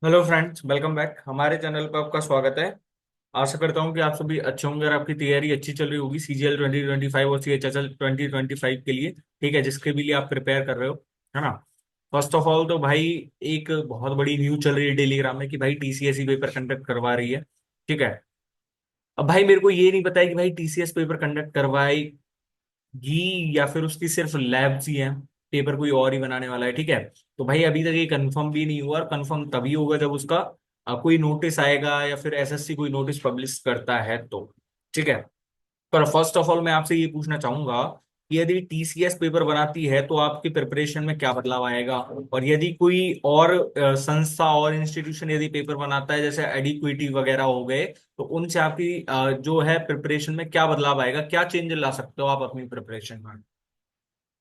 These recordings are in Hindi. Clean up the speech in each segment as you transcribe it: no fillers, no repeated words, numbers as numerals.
Hello friends, welcome back. हमारे चैनल पर आपका स्वागत है। आशा करता हूँ कि आप सभी अच्छे होंगे और आपकी तैयारी अच्छी चल रही होगी सीजीएल 2025 और सीएचएसएल 2025 के लिए। ठीक है, जिसके भी लिए आप प्रिपेयर कर रहे हो, है ना। फर्स्ट ऑफ ऑल तो भाई एक बहुत बड़ी न्यूज चल रही है टेलीग्राम में कि भाई टीसीएस ही पेपर कंडक्ट करवा रही है। ठीक है। अब भाई मेरे को ये नहीं पता है कि भाई टीसीएस पेपर कंडक्ट करवाएगी या फिर उसकी सिर्फ लैब्स ही हैं, पेपर कोई और ही बनाने वाला है। ठीक है। तो भाई अभी तक ये कंफर्म भी नहीं हुआ, और कंफर्म तभी होगा जब उसका कोई नोटिस आएगा या फिर एसएससी कोई नोटिस पब्लिश करता है तो। ठीक है। पर फर्स्ट ऑफ ऑल मैं आपसे ये पूछना चाहूंगा कि यदि टीसीएस पेपर बनाती है तो आपकी प्रिपरेशन में क्या बदलाव आएगा, और यदि कोई और संस्था और इंस्टीट्यूशन यदि पेपर बनाता है जैसे एडिक्विटी वगैरह हो गए, तो उनसे आपकी जो है प्रिपरेशन में क्या बदलाव आएगा, क्या चेंज ला सकते हो आप अपनी प्रिपरेशन में।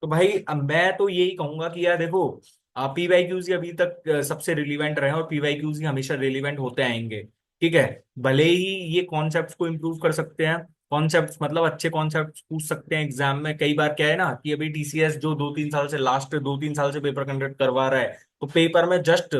तो भाई अब मैं तो यही कहूंगा कि यार देखो, पीवाईक्यूज ही अभी तक सबसे रिलीवेंट रहे और पीवाईक्यूज ही हमेशा रिलीवेंट होते आएंगे। ठीक है। भले ही ये कॉन्सेप्ट्स को इम्प्रूव कर सकते हैं, कॉन्सेप्ट्स मतलब अच्छे कॉन्सेप्ट्स पूछ सकते हैं एग्जाम में। कई बार क्या है ना कि अभी टीसीएस जो 2-3 साल से लास्ट 2-3 साल से पेपर कंडक्ट करवा रहा है, तो पेपर में जस्ट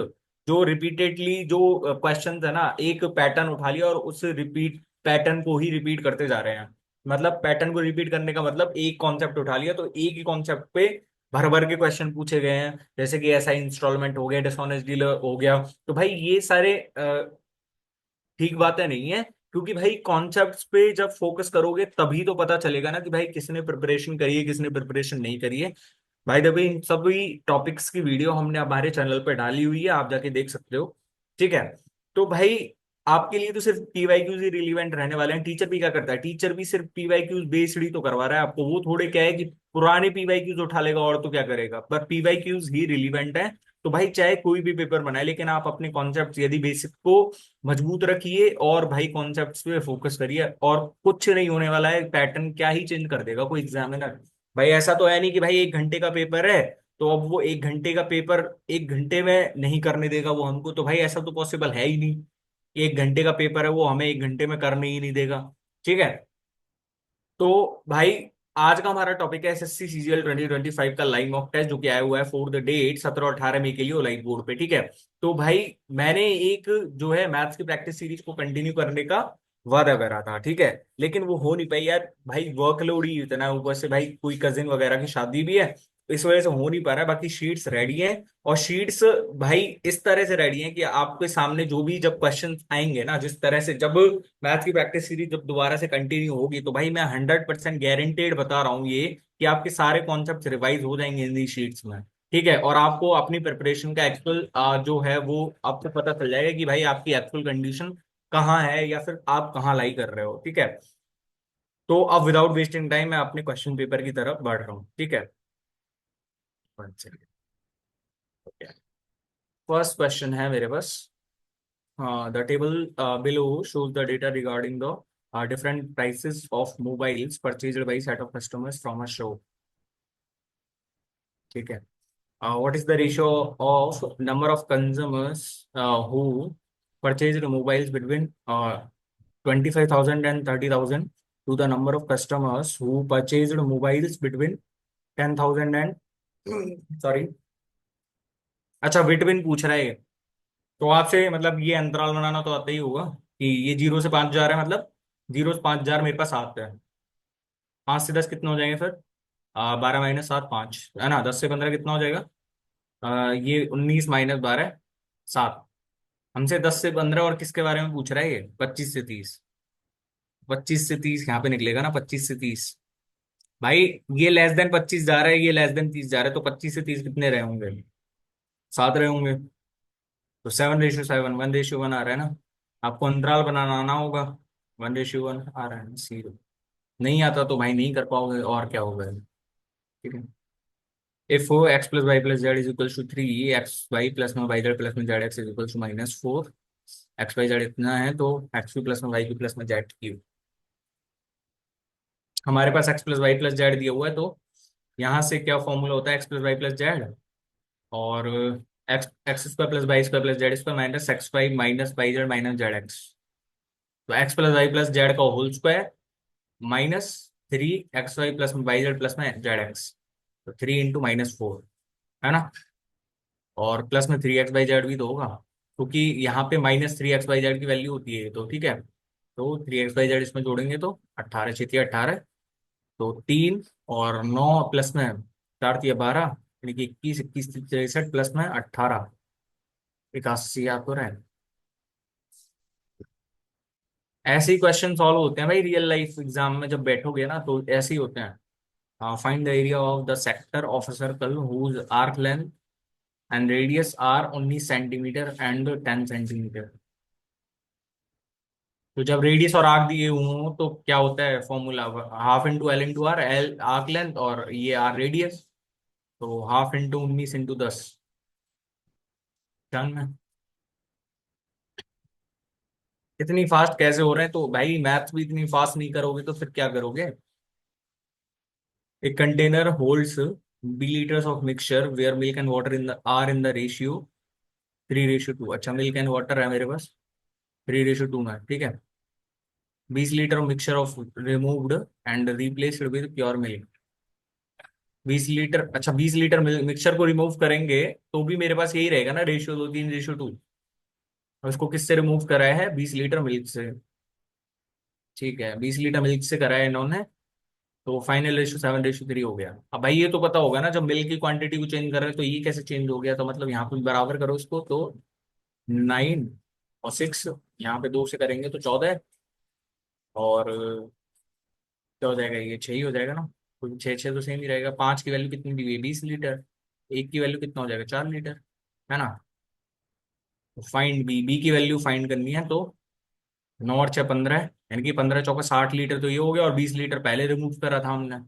जो रिपीटेडली जो क्वेश्चन है ना, एक पैटर्न उठा लिया और उस रिपीट पैटर्न को ही रिपीट करते जा रहे हैं। मतलब पैटर्न को रिपीट करने का मतलब एक कॉन्सेप्ट उठा लिया तो एक ही कॉन्सेप्ट पे भर भर के क्वेश्चन पूछे गए हैं, जैसे कि ऐसा इंस्टॉलमेंट हो गया, डिसऑनेस्ट डीलर हो गया। तो भाई ये सारे ठीक बातें नहीं है, क्योंकि भाई कॉन्सेप्ट्स पे जब फोकस करोगे तभी तो पता चलेगा ना कि भाई किसने प्रिपरेशन करी है, किसने प्रिपरेशन नहीं करी है। भाई देखो, इन सभी टॉपिक्स की वीडियो हमने हमारे चैनल पे डाली हुई है, आप जाके देख सकते हो। ठीक है। तो भाई आपके लिए तो सिर्फ पीवाईक्यूज ही रिलीवेंट रहने वाले हैं। टीचर भी क्या करता है, टीचर भी सिर्फ पीवाईक्यूज बेस्ड ही तो करवा रहा है आपको। वो थोड़े क्या है कि पुराने पीवाईक्यूज उठा लेगा और तो क्या करेगा, पर पीवाईक्यूज ही रिलीवेंट है। तो भाई चाहे कोई भी पेपर बनाए, लेकिन आप अपने कॉन्सेप्ट यदि बेसिक को मजबूत रखिए और भाई कॉन्सेप्ट्स पे फोकस करिए, और कुछ नहीं होने वाला है। पैटर्न क्या ही चेंज कर देगा कोई एग्जामिनर। भाई ऐसा तो है नहीं कि भाई 1 घंटे का पेपर है तो अब वो 1 घंटे का पेपर 1 घंटे में नहीं करने देगा वो हमको। तो भाई ऐसा तो पॉसिबल है ही नहीं। 1 घंटे का पेपर है, वो हमें 1 घंटे में करने ही नहीं देगा। ठीक है। तो भाई आज का हमारा टॉपिक है एसएससी सीजीएल 2025 का लाइव मॉक टेस्ट, जो कि आया हुआ है फॉर द डेट 17 और 18 मई के लिए लाइव बोर्ड पे। ठीक है। तो भाई मैंने एक जो है मैथ्स की प्रैक्टिस सीरीज को कंटिन्यू करने का वादा करा था। ठीक है। लेकिन वो हो नहीं पाई यार, भाई वर्कलोड ही इतना है, ऊपर से भाई कोई कजिन वगैरह की शादी भी है, तो इस वजह से हो नहीं पा रहा है। बाकी शीट्स रेडी हैं, और शीट्स भाई इस तरह से रेडी हैं कि आपके सामने जो भी जब क्वेश्चन आएंगे ना, जिस तरह से जब मैथ की प्रैक्टिस सीरीज जब दोबारा से कंटिन्यू होगी, तो भाई मैं 100% गारंटेड बता रहा हूँ ये कि आपके सारे कॉन्सेप्ट रिवाइज हो जाएंगे इन शीट्स में। ठीक है। और आपको अपनी प्रिपरेशन का एक्चुअल जो है वो आपको पता चल जाएगा कि भाई आपकी एक्चुअल कंडीशन कहाँ है या फिर आप कहाँ लाई कर रहे हो। ठीक है। तो अब विदाउट वेस्टिंग टाइम मैं अपने क्वेश्चन पेपर की तरफ बढ़ रहा हूँ। ठीक है। फर्स्ट क्वेश्चन है मेरे पास। The table below shows the data regarding the different prices of mobiles purchased by set of customers from a shop. ठीक है। What is the ratio of number of consumers who purchased mobiles between 25,000 and 30,000 to the number of customers who purchased mobiles between 10,000 and sorry, अच्छा बिटवीन पूछ रहा है ये। तो आपसे मतलब ये अंतराल बनाना तो आता ही होगा कि ये 0 से 5 हजार है, मतलब 0 से 5 हजार मेरे पास 7 है। 5 से 10 कितने हो जाएंगे फिर? 12 - 7 5 है ना। 10 से 15 कितना हो जाएगा? ये 19 - 12 7। हमसे 10 से 15 और किसके बारे में पूछ रहा है ये? 25 से 30। 25 से 30 यहाँ पे निकलेगा ना, 25 से 30। भाई ये लेस देन 25 जा रहा है, ये लेस देन 30 जा रहा है, तो 25 से 30 कितने रहे होंगे? 7 रहे होंगे। तो 7:7, 1:1 आ रहा है ना। आपको अंतराल बनाना आना होगा। 1:1 आ रहा है ना, सीरो। नहीं आता तो भाई नहीं कर पाओगे, और क्या होगा। ठीक है। If x plus y plus z is equal to 3, x y plus में वाई जेड प्लस में z x is equal to -4, x y z इतना है तो एक्स क्यू प्लस में वाई क्यू प्लस में जेड क्यू। हमारे पास x plus y plus z दिया हुआ है, तो यहाँ से क्या फॉर्मूला होता है x plus y plus z, और x x square plus y square plus z square minus x y minus y z minus z x. तो x plus y plus z का होल स्क्वायर -3 XY प्लस में वाई जेड प्लस में जेड एक्स, तो 3 × -4 है ना। और प्लस में 3 XY जेड भी तो होगा। क्योंकि यहाँ पे -3 x/z की वैल्यू होती है, तो ठीक है। तो 3 x/z इसमें जोड़ेंगे तो 18, 6 × 18, तो 3 और 9 प्लस में 4 × 12, यानी कि 21, 21 63 प्लस में 18, 81 आपको रहे। ऐसे ही क्वेश्चन सॉल्व होते हैं भाई, रियल लाइफ एग्जाम में जब बैठोगे ना तो ऐसे ही होते हैं। Find the area of the sector of a circle whose arc length and radius are 19 centimetre and 10 centimetre. तो जब रेडियस और आर्क दिए हों तो क्या होता है formula? Half into L into R, L arc length और ये आर रेडियस, तो हाफ इंटू 19 इंटू 10। डन में। इतनी फास्ट कैसे हो रहे हैं? तो भाई मैथ्स भी इतनी फास्ट नहीं करोगे तो फिर क्या करोगे? A container holds B liters of mixture where milk and water in the are in the ratio 3:2। अच्छा, मिल्क एंड वाटर है मेरे पास 3:2 में, ठीक है। 20 litre of mixture of removed and replaced with pure milk. 20 litre, अच्छा 20 लीटर मिक्सचर को रिमूव करेंगे तो भी मेरे पास यही रहेगा ना, रेशियो 2:3:2। और इसको किससे रिमूव कराया है? 20 लीटर मिल्क से। ठीक है, 20 लीटर मिल्क से कराया इन्होंने, तो फाइनल रेशियो 7:3 हो गया। अब भाई ये तो पता होगा ना, जब मिल्क की क्वांटिटी को चेंज कर रहे हैं तो ये कैसे चेंज हो गया? तो मतलब यहाँ पे बराबर करो इसको, तो 9 और 6, यहाँ पे 2 से करेंगे तो 14, और क्या हो जाएगा? ये 6 ही हो जाएगा ना, क्योंकि 6 6 तो सेम ही रहेगा। 5 की वैल्यू कितनी दी हुई है? 20 लीटर। एक की वैल्यू कितना हो जाएगा? 4 लीटर, है ना। तो फाइंड बी की वैल्यू फाइंड करनी है, तो 9 और 6 15, यानी कि 15 × 4 = 60 लीटर तो ये हो गया, और 20 लीटर पहले रिमूव करा था हमने।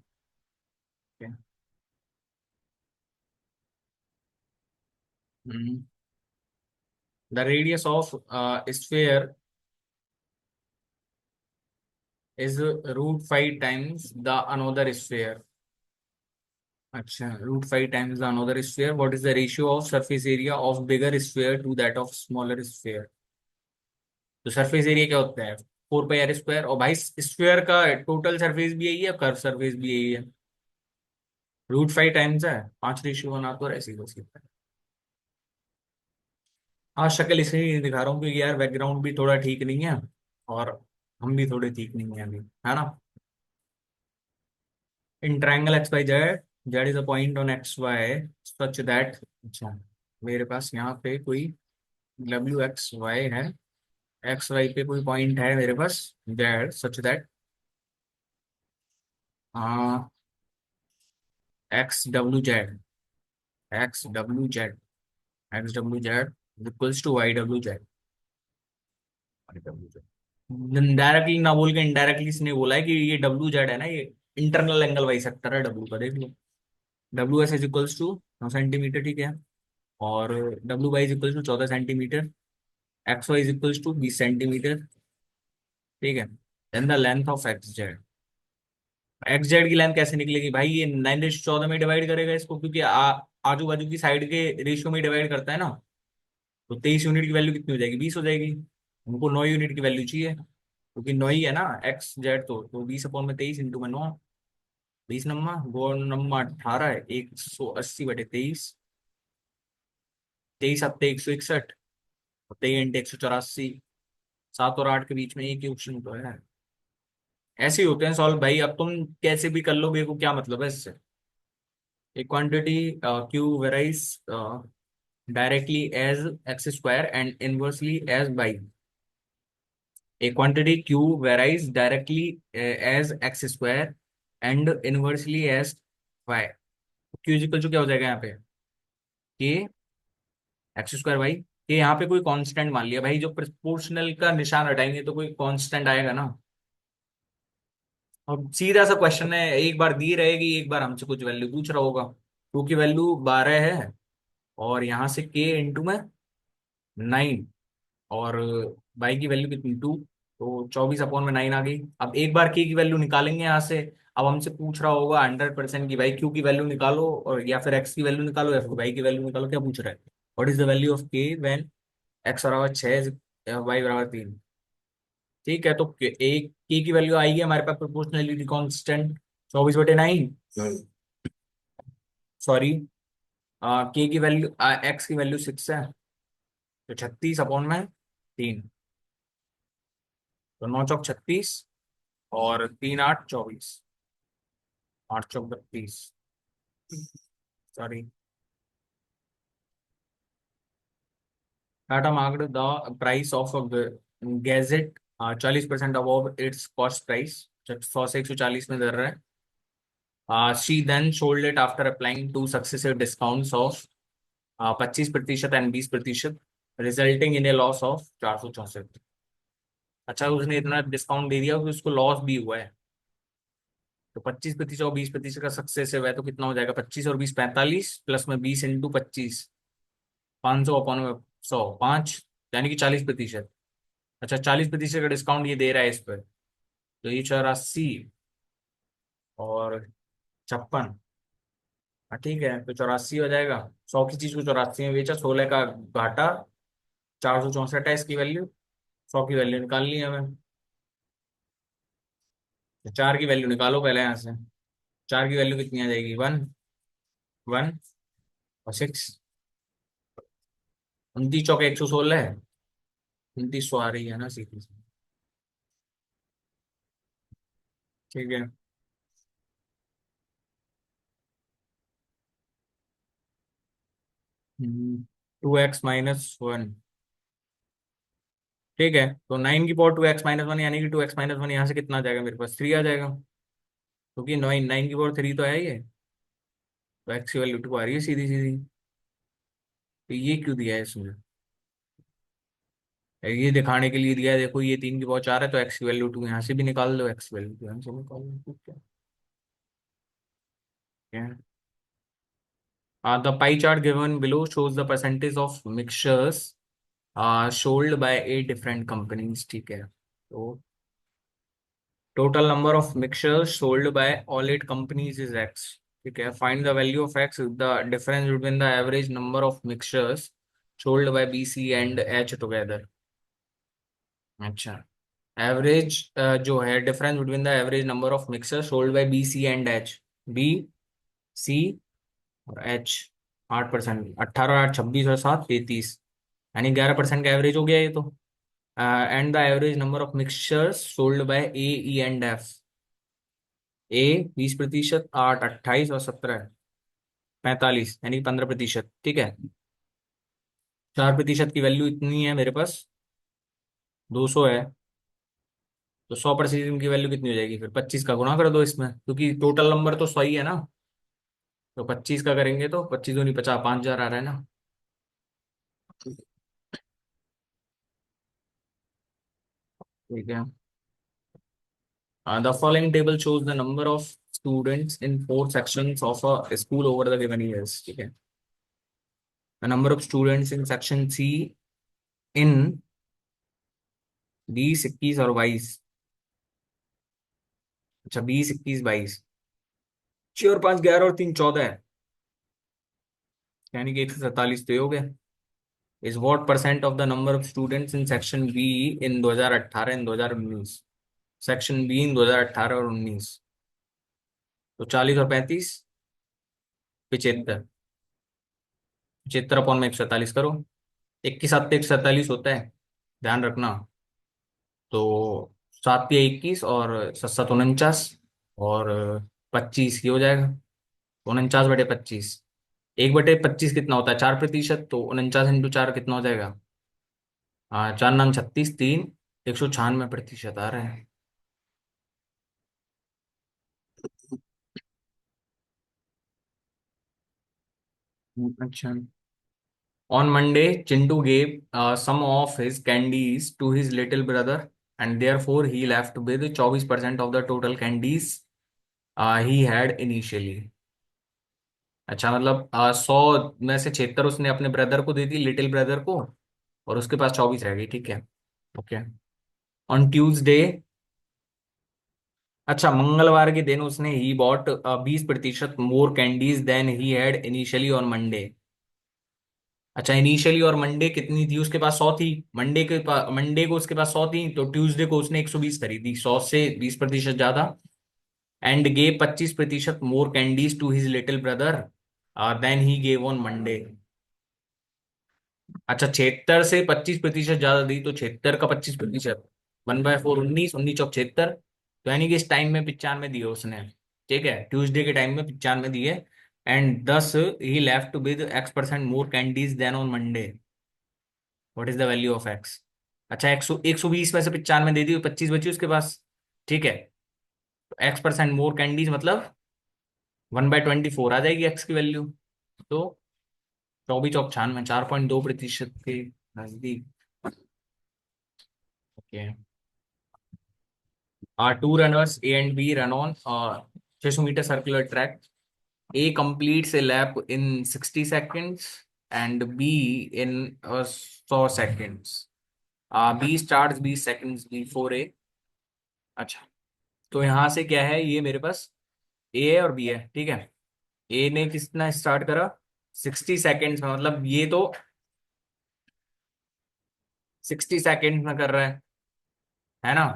The radius of sphere is √5 times the another sphere. अच्छा, √5 times the another sphere, what is the ratio of surface area of bigger sphere to that of smaller sphere? तो सरफेस एरिया क्या होता है? 4πr²। और भाई स्फेयर का टोटल सरफेस भी यही है, कर्व सरफेस भी यही है। √5 टाइम्स है, 5:1 तो ऐसे ही हो सकता है। हाँ, शक्ल इसलिए नहीं दिखा रहा हूँ क्योंकि यार बैकग्राउंड भी थोड़ा ठीक नहीं है, और हम भी थोड़े ठीक नहीं है अभी, है ना। In triangle XYZ, Z is a point on XY such that, अच्छा मेरे पास यहाँ पे कोई WXY है, XY पे कोई पॉइंट है मेरे पास, z such that XWZ, XWZ, XWZ equals to YWZ। Directly ना बोल के इनडायरेक्टली इसने बोला है कि ये WZ है ना, ये इंटरनल एंगल वाई सेक्टर है डब्ल्यू का, देख लो। WS is equals to 9 centimetre, ठीक है। और WY is equals to 14 centimetre. XY is equals to 20 centimetre, ठीक है। Then the length of XZ। XZ की लेंथ कैसे निकलेगी भाई? ये 9:14 में डिवाइड करेगा इसको, क्योंकि आजू बाजू की साइड के रेशियो में डिवाइड करता है ना। तो 23 यूनिट की वैल्यू कितनी हो जाएगी? 20 हो जाएगी। हमको 9 यूनिट की वैल्यू चाहिए, क्योंकि 9 ही है ना XZ, तो 20/23 इंटू में 9, 20 नम्मा 2 नम्मा 18, 180/23, 23 7 161, 23 × 184, 7 और 8 के बीच में एक ही ऑप्शन तो है। ऐसे ही होते हैं सॉल्व भाई, अब तुम कैसे भी कर लोगे को क्या मतलब है इससे? एक quantity Q varies directly as x² and inversely as y. A quantity Q varies directly as x² and inversely as y। Q is equal to क्या हो जाएगा यहाँ पे? K x² by K। यहाँ पे कोई कांस्टेंट मान लिया भाई, जो प्रोपोर्शनल का निशान हटाएंगे तो कोई कांस्टेंट आएगा ना। और सीधा सा क्वेश्चन है, एक बार दी रहेगी, एक बार हमसे कुछ वैल्यू पूछ रहा होगा। Q की वैल्यू 12 है, और यहाँ से K इंटू में 9, और बाई की वैल्यू कितनी 2, तो 24/9 आ गई। अब एक बार के की वैल्यू निकालेंगे यहाँ से। अब हमसे पूछ रहा होगा 100% की भाई क्यू की वैल्यू निकालो, और या फिर एक्स की वैल्यू निकालो, या फिर वाई की वैल्यू निकालो, क्या पूछ रहा है? What is the value of के व्हेन x = 6, y = 3? ठीक है, तो एक के की वैल्यू आएगी हमारे पास प्रोपोर्शनलिटी कांस्टेंट 24/9, सॉरी, के की वैल्यू एक्स की वैल्यू 6 है, तो 36/3, तो 9 चौक 36 और 3 8 24, 8 चौक 32, sorry. Tata marked the price of gadget 40% above its cost price, 100 से 140 में दर रहा है। She then sold it after applying two successive discounts of 25% and 20%, resulting in a loss of 464। अच्छा, उसने इतना डिस्काउंट दे दिया कि उसको लॉस भी हुआ है। तो 25% और 20% का सक्सेसिव है, तो कितना हो जाएगा? 25 और 20 45, प्लस में 20 × 25, 500/100, 5, यानी कि 40%। अच्छा, 40% का डिस्काउंट ये दे रहा है इस पर, तो ये 84 और 56। हाँ ठीक है, तो 84 हो जाएगा। 100 की चीज को 84 में बेचा, 16 का घाटा, 464 है इसकी वैल्यू। 100 की वैल्यू निकालनी है हमें, तो 4 की वैल्यू निकालो पहले यहाँ से। 4 की वैल्यू कितनी आ जाएगी? 1, 1 और 6। 29 × 116 है, 2900 आ रही है ना सीधी सी। ठीक है। 2x-1। ठीक है, तो 9 की पावर 2x-1, यानी कि 2x-1 यहाँ से कितना आ जाएगा? मेरे पास 3 आ जाएगा, क्योंकि 9 की पावर 3 तो है ये। तो एक्स की वैल्यू 2 आ रही है सीधी सीधी। तो ये क्यों दिया है इसमें? ये दिखाने के लिए दिया है, देखो ये 3 की पावर 4 है, तो एक्स की वैल्यू 2 यहाँ से भी निकाल दो, एक्स वैल्यू 2 यहाँ से निकाल दो। क्या the pie chart given below shows the percentage of mixtures sold by 8 different companies. ठीक है, तो total number of mixtures sold by all 8 companies is x. ठीक है, find the value of x, the difference between the average number of mixtures sold by B C and H together. अच्छा, एवरेज जो है, difference between the average number of mixer sold by B C and H. B, सी और एच। 8%, 18 8 26 और 7 33, यानी 11% का एवरेज हो गया ये तो। And the average number of mixtures sold bye A, E and F. ए 20%, 8 28 और 17 45, यानी 15%। ठीक है, 4% की वैल्यू इतनी है मेरे पास, 200 है। तो 100% की वैल्यू कितनी हो जाएगी फिर? 25 का गुणा कर दो इसमें, क्योंकि टोटल नंबर तो 100 ही है ना। तो 25 का करेंगे तो 25 दूनी 50, 5,000 आ रहा है ना। ठीक है, the following table shows the number of students in 4 sections ऑफ a school over the given years. ठीक है, the number of students in section C in 20 21 और 22। अच्छा, 20 21 22, 6 और 5 11 और 3 14 है, यानी कि 147 तो ये हो गया। Is what percent of the number of students in section be in 2018 in 2019? Section be in 2018 और 19, तो 40 और 35, 75। 75/147 करो। 21 7 147 होता है, ध्यान रखना। तो 7 या 21 और 7 7 49, और 25 ही हो जाएगा। 49/25, 1/25 कितना होता है? 4%। तो 49 × 4 कितना हो जाएगा? 4 9 36, 3, 196% आ रहा है। अच्छा, on Monday, Chintu gave some of his candies to his little brother, and therefore he left with 24% of the total candies he had initially. अच्छा, मतलब 100 में से 76 उसने अपने ब्रदर को दे दी, लिटिल ब्रदर को, और उसके पास 24 रह गई। ठीक है, ओके। ऑन ट्यूजडे, अच्छा मंगलवार के दिन उसने he bought 20% more candies than he had initially on Monday. अच्छा, इनिशियली और मंडे कितनी थी उसके पास? 100 थी। मंडे को उसके पास 100 थी, तो ट्यूसडे को उसने 120 खरीदी, 100 से 20% ज्यादा। And gave 25% more candies to his little brother than he gave on Monday. अच्छा, 76 से 25% ज्यादा दी, तो 76 का 25%, 1/4 19, 19 चौक 76, तो यानी कि इस टाइम में 95 दिए उसने। ठीक है, ट्यूसडे के टाइम में 95 दिए। And 10 he left with X% more candies than on Monday. What is the value of x? अच्छा, 120 में से 95 दे दी, 25 बची उसके पास। ठीक है, तो X% मोर कैंडीज मतलब 1/24 आ जाएगी एक्स की वैल्यू। तो 24 चौक 96, 4.2% के नजदीक। Okay. Two runners A and B run on 600 metre circular track. A completes a lap in 60 seconds and B in 100 seconds. B starts 20 seconds before A। अच्छा, तो यहाँ से क्या है, ये मेरे पास ए है और बी है। ठीक है, ए ने कितना स्टार्ट करा, 60 सेकेंड्स में, मतलब ये तो 60 सेकेंड्स में कर रहा है ना,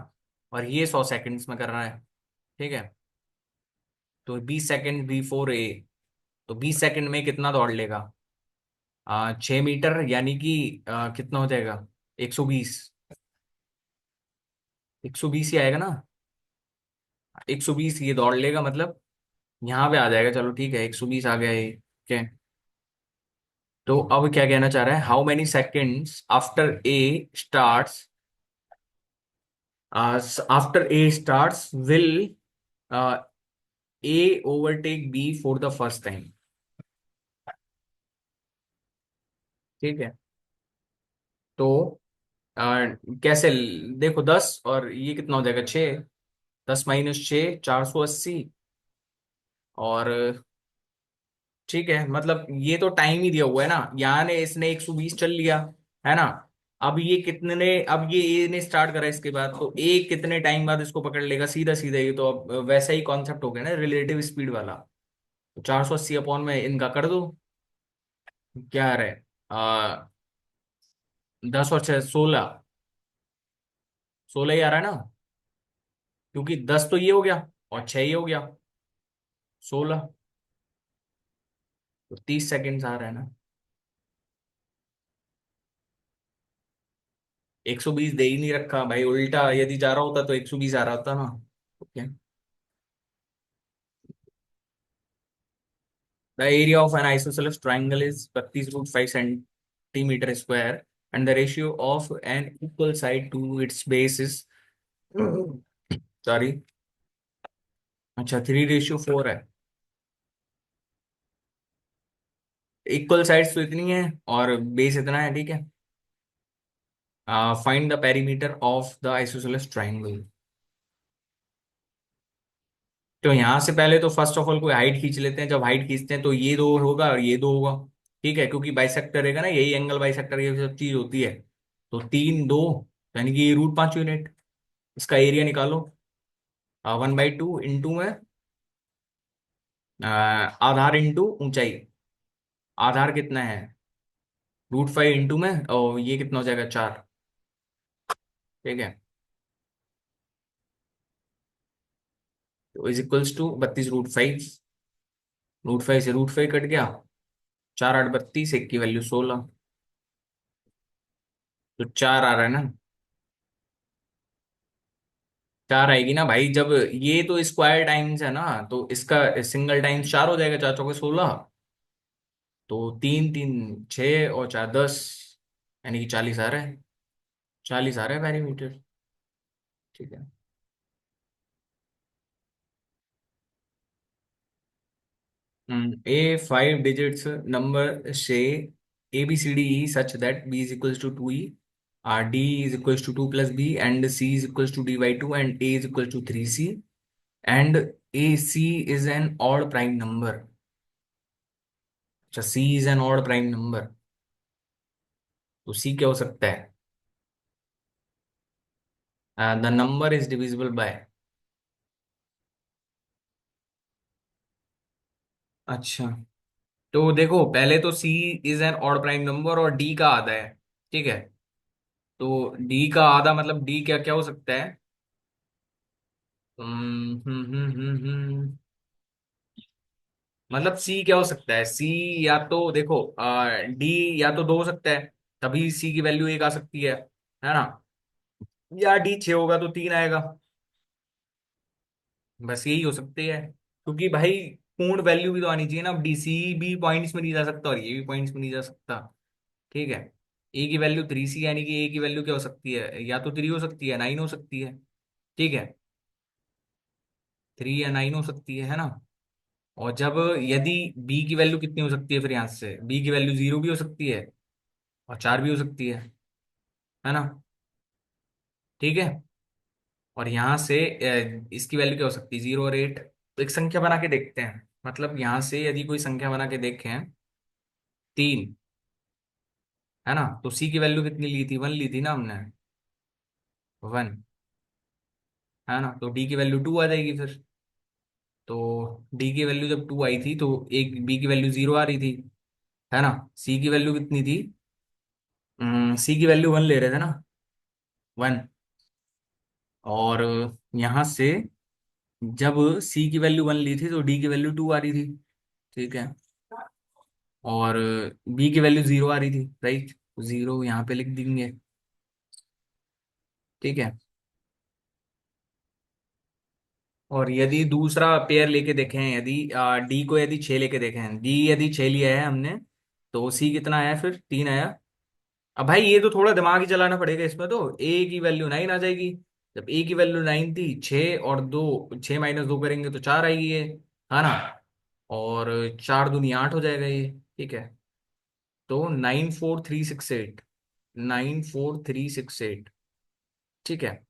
और ये 100 सेकेंड्स में कर रहा है। ठीक है, तो 20 सेकेंड बिफोर ए, तो 20 सेकेंड में कितना दौड़ लेगा? 6 मीटर, यानी कि कितना हो जाएगा, 120। 120 ही आएगा ना, 120 ये दौड़ लेगा, मतलब यहाँ पे आ जाएगा। चलो ठीक है, 120 आ गया ये। ठीक है, तो अब क्या कहना चाह रहा है, how many seconds after A starts, after A starts will A overtake B for the first time. ठीक है, तो कैसे, देखो 10 और ये कितना हो जाएगा, 6, 10 - 6 480। और ठीक है, मतलब ये तो टाइम ही दिया हुआ है ना, यहाँ ने इसने 120 चल लिया, है ना। अब ये कितने ने, अब ये ए ने स्टार्ट करा इसके बाद, तो ए कितने टाइम बाद इसको पकड़ लेगा, सीधा सीधा। ये तो अब वैसा ही कॉन्सेप्ट हो गया ना, रिलेटिव स्पीड वाला। तो 480 अपॉन में इनका कर दो, क्या आ रहा है, 10 और 6 16, 16 ही आ रहा है ना, क्योंकि 10 तो ये हो गया और 6 ये हो गया, 16, तो 30 सेकेंड्स आ रहा है ना। 120 दे ही नहीं रखा भाई, उल्टा यदि जा रहा होता तो 120 आ रहा होता ना। Okay. The area of N isosceles triangle is 32√5 centimeter square and the ratio of an equal side to its base is, sorry, अच्छा 3:4 है। इक्वल साइड्स तो इतनी है और बेस इतना है। ठीक है, find the perimeter of the isosceles triangle. तो यहाँ से पहले तो फर्स्ट ऑफ ऑल कोई हाइट खींच लेते हैं, जब हाइट खींचते हैं तो ये दो होगा और ये दो होगा। ठीक है, क्योंकि बाइसेक्टर रहेगा ना, यही एंगल बाइसेक्टर, ये सब चीज होती है। तो 3 2, यानी कि √5 यूनिट। इसका एरिया निकालो, 1/2 इंटू में आधार इंटू ऊंचाई। आधार कितना है, √5 इंटू में, और ये कितना हो जाएगा, 4। ठीक है, तो इज इक्वल्स टू 32√5, √5 से √5 कट गया, 4 8 32, एक की वैल्यू 16, तो 4 आ रहा है ना। 4 आएगी ना भाई, जब ये तो स्क्वायर टाइम्स है ना, तो इसका सिंगल टाइम्स 4 हो जाएगा, 4 चौके 16, तो 3 3 6 और 4 10, यानी कि 40 आ रहा है, 40 आ रहा है पेरीमीटर। ठीक है। A 5 digits number say ABCDE such that B is equals to 2E, D is equals to 2 plus B, and C is equals to D by 2, and A is equals to 3C, and AC is an odd prime number. अच्छा, C is an odd prime number, तो C क्या हो सकता है? The number is divisible by। अच्छा, तो देखो पहले तो C is an odd prime number और D का आधा है। ठीक है, तो D का आधा मतलब D क्या क्या हो सकता है? मतलब सी क्या हो सकता है, सी या तो देखो डी, या तो 2 हो सकता है, तभी सी की वैल्यू 1 आ सकती है ना। या डी 6 होगा तो 3 आएगा। बस यही हो सकती है, क्योंकि भाई पूर्ण वैल्यू भी तो आनी चाहिए ना। अब डीसी भी पॉइंट्स में नहीं जा सकता और ये भी पॉइंट्स में नहीं जा सकता। ठीक है। ए की वैल्यू 3 सी, यानी कि ए की वैल्यू क्या हो सकती है, या तो 3 हो सकती है, 9 हो सकती है। ठीक है। 3 या 9 हो सकती है ना। और जब, यदि बी की वैल्यू कितनी हो सकती है, फिर यहाँ से बी की वैल्यू 0 भी हो सकती है और 4 भी हो सकती है ना। ठीक है। और यहाँ से इसकी वैल्यू क्या हो सकती है, 0 और 8। तो एक संख्या बना के देखते हैं, मतलब यहाँ से यदि कोई संख्या बना के देखें, 3, है ना। तो सी की वैल्यू कितनी ली थी, 1 ली थी ना हमने, 1, है ना। तो डी की वैल्यू 2 आ जाएगी फिर। तो डी की वैल्यू जब 2 आई थी तो एक बी की वैल्यू 0 आ रही थी, है ना। सी की वैल्यू कितनी थी, सी की वैल्यू 1 ले रहे थे ना, 1। और यहाँ से जब सी की वैल्यू 1 ली थी तो डी की वैल्यू 2 आ रही थी। ठीक है। और बी की वैल्यू 0 आ रही थी, राइट। 0 यहाँ पे लिख देंगे। ठीक है। और यदि दूसरा पेयर लेके देखें, यदि डी को यदि 6 लेके देखें, डी यदि 6 लिया है हमने, तो सी कितना आया, फिर 3 आया। अब भाई ये तो थोड़ा दिमाग ही चलाना पड़ेगा इसमें, तो ए की वैल्यू 9 आ जाएगी। जब ए की वैल्यू 9 थी, 6 और 2, 6 - 2 करेंगे तो 4 आएगी ये, है ना। और 4 दूनी 8 हो जाएगा ये। ठीक है। तो 94368, 94368। ठीक है।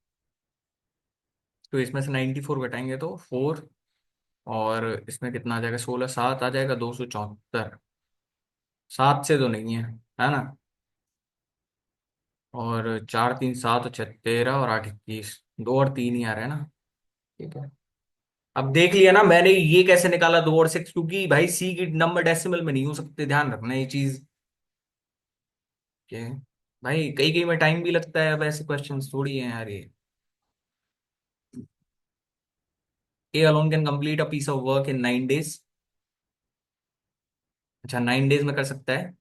तो इसमें से 94 घटाएंगे तो 4, और इसमें कितना आ जाएगा, 16, 7 आ जाएगा, 274। 7 से तो नहीं है ना। और 4 3 7 और 6 13 और 8 21, 2 और 3 ही आ रहा है ना। ठीक है। अब देख लिया ना मैंने ये कैसे निकाला 2 और 6, क्योंकि भाई सी की नंबर डेसिमल में नहीं हो सकते, ध्यान रखना ये चीज के। भाई कई कई में टाइम भी लगता है, अब ऐसे क्वेश्चन थोड़ी है यार ये। A alone can complete a piece of work in 9 days। अच्छा, 9 days में कर सकता है,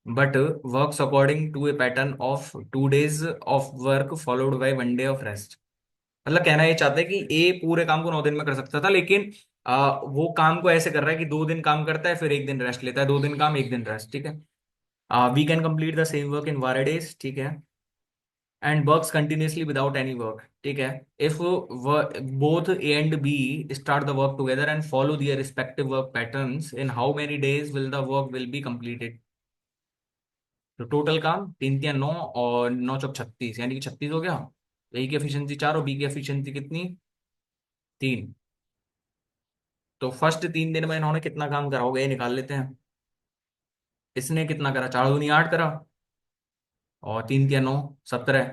but works according to a pattern of 2 days of work followed by 1 day of rest. मतलब कहना ये चाहता है कि ए पूरे काम को 9 दिन में कर सकता था, लेकिन वो काम को ऐसे कर रहा है कि 2 दिन काम करता है, फिर एक दिन रेस्ट लेता है, 2 दिन काम, एक दिन रेस्ट। ठीक है। We can complete the same work in 12 days। ठीक है। And works continuously without any work. ठीक है। If both A and B start the work together and follow their respective work patterns, in how many days will the work will be completed. तो टोटल काम 3 3 9, और 9 चौक 36, यानी कि 36 हो गया। ए की एफिशिएंसी 4 और बी की एफिशिएंसी कितनी, 3। तो फर्स्ट 3 दिन में इन्होंने कितना काम करा होगा, ये निकाल लेते हैं। इसने कितना करा, 4 दूनी 8 करा, और 3 3 9, 17।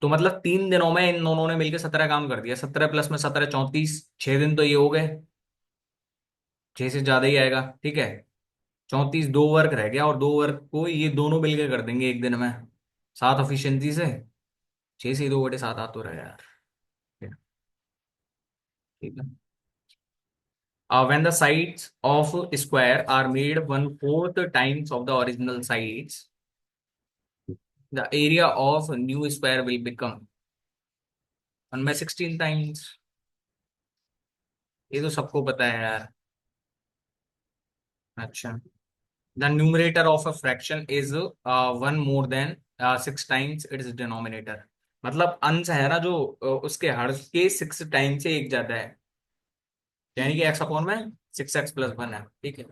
तो मतलब 3 दिनों में इन दोनों ने मिलकर 17 काम कर दिया। 17 प्लस में 17, 34, 6 दिन तो ये हो गए। 6 से ज्यादा ही आएगा। ठीक है। 34, 2 वर्क रह गया, और 2 वर्क को ये दोनों मिलकर कर देंगे एक दिन में, 7 एफिशिएंसी से। 6 से 2/7 आ तो रहा है यार। ठीक है। When the sides of square are made 1/4 times of the original sides, the area of new square will become 1/16 times। ये तो सबको पता है यार। अच्छा। The numerator of a fraction is 1 more than 6 times its denominator। मतलब अंश है ना जो, उसके हर के 6 टाइम से एक ज्यादा है, यानी कि x अपॉन में 6x+1 है। ठीक है।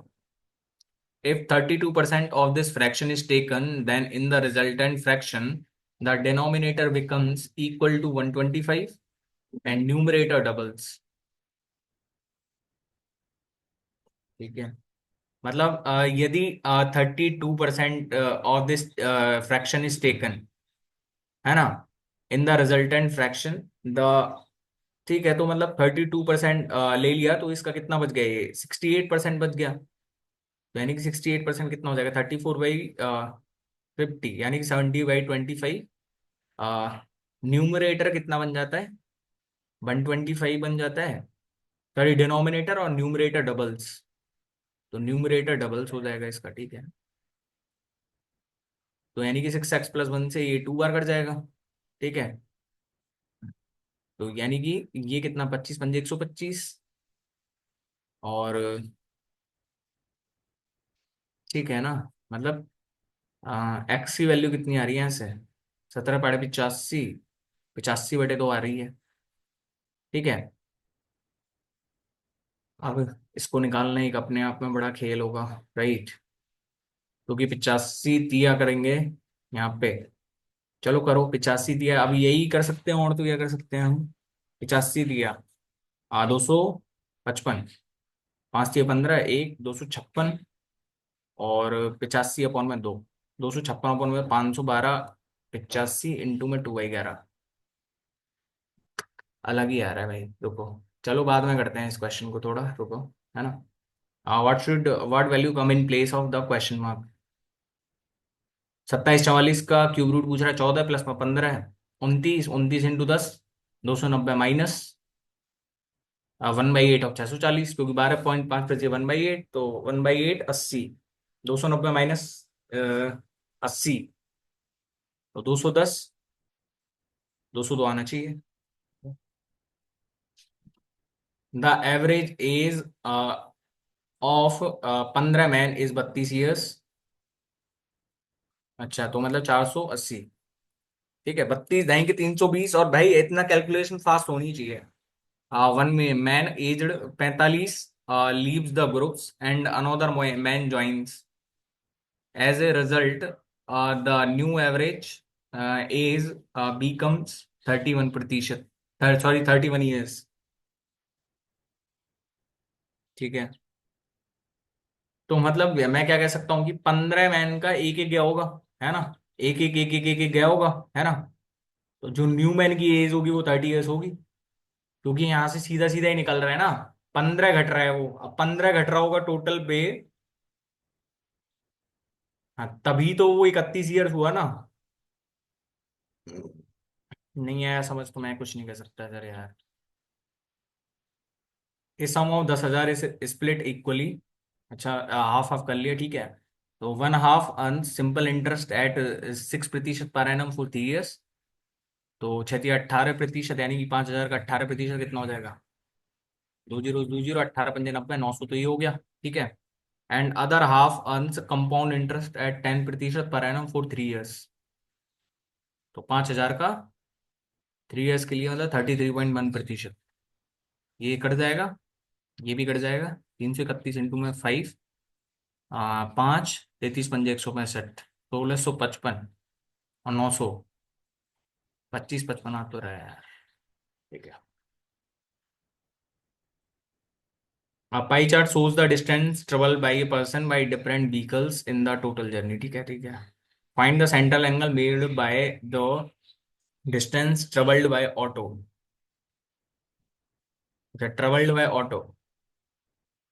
If 32% of this fraction is taken, then in the resultant fraction, the denominator becomes equal to 125 and numerator doubles। ठीक है। मतलब यदि 32% of this fraction is taken, है ना, in the resultant fraction, the, ठीक है, तो मतलब 32% ले लिया, तो इसका कितना बच गया, ये 68% बच गया। तो यानी कि 68% कितना हो जाएगा, 34/50, यानी कि 70/25। न्यूमरेटर कितना बन जाता है, 125 बन जाता है। सॉरी, डिनोमिनेटर और न्यूमरेटर डबल्स, तो न्यूमरेटर डबल्स हो जाएगा इसका। ठीक है। तो यानी कि 6x+1 से ये 2 बार कट जाएगा। ठीक है, तो यानी कि ये कितना, 25×5 = 125। और ठीक है ना, मतलब एक्स की वैल्यू कितनी आ रही है यहाँ से, 17 × 85, 85/2 आ रही है। ठीक है, अब इसको निकालना एक अपने आप में बड़ा खेल होगा, राइट, क्योंकि 85 दिया करेंगे यहाँ पे। चलो करो, 85 दिया, अब यही कर सकते हैं, और तो क्या कर सकते हैं हम। 85 दिया, 255, 5×3 = 15, 256, और 85/2, 256/2, 512, 85 × 2/11। अलग ही आ रहा है भाई, रुको। चलो बाद में करते हैं इस क्वेश्चन को, थोड़ा रुको, है ना। What value come in place of the question mark. 2744 का क्यूब रूट पूछ रहा है, 14 प्लस में 15 है, 29, 29 × 10, 290 माइनस 1/8 ऑफ 640, क्योंकि 12.5 बचे 1/8, तो 1/8 80, 290 माइनस 80, तो 210, 202 आना चाहिए। The average age of 15 man is 32 years. अच्छा, तो मतलब 480। ठीक है, 32 ढाई के 320, और भाई इतना कैलकुलेशन फास्ट होनी चाहिए। One man aged 45 leaves the groups and another man joins. As a result the new average age becomes 31%, sorry 31 years. ठीक है, तो मतलब मैं क्या कह सकता हूँ कि 15 मैन का एक एक गया होगा, है ना, एक एक एक एक एक, एक गया होगा, है ना। तो जो न्यू मैन की एज होगी वो 30 ईयर्स होगी, क्योंकि यहाँ से सीधा सीधा ही निकल रहा है ना। 15 घट रहा है वो, अब 15 घट रहा होगा टोटल पे। हाँ, तभी तो वो 31 ईयर्स हुआ ना। नहीं आया समझ तो मैं कुछ नहीं कर सकता सर यार। इस सम ऑफ 10,000 इस स्प्लिट इक्वली। अच्छा, हाफ हाफ कर लिया, ठीक है। तो 1/2 earn simple interest eight 6% per annum for 3 years. तो 6×18%, यानी कि 5,000 का 18% कितना हो जाएगा, 2 0 2 0, 18×5 = 90, 900 तो ये हो गया। ठीक है, and other half earns compound interest eight 10% per annum for 3 years. तो 5,000 का 3 ईयर्स के लिए मतलब 33.1%। ये कट जाएगा, ये भी कट जाएगा, 331 इंटू में 5, 5, 33×5 = 165, 1655, और 900, 25 55 आ तो रहा है यार। ठीक है, pie chart shows the distance traveled by a person by different vehicles in the total journey। ठीक है, ठीक है। Find the central angle made by the distance travelled by auto. Travelled by auto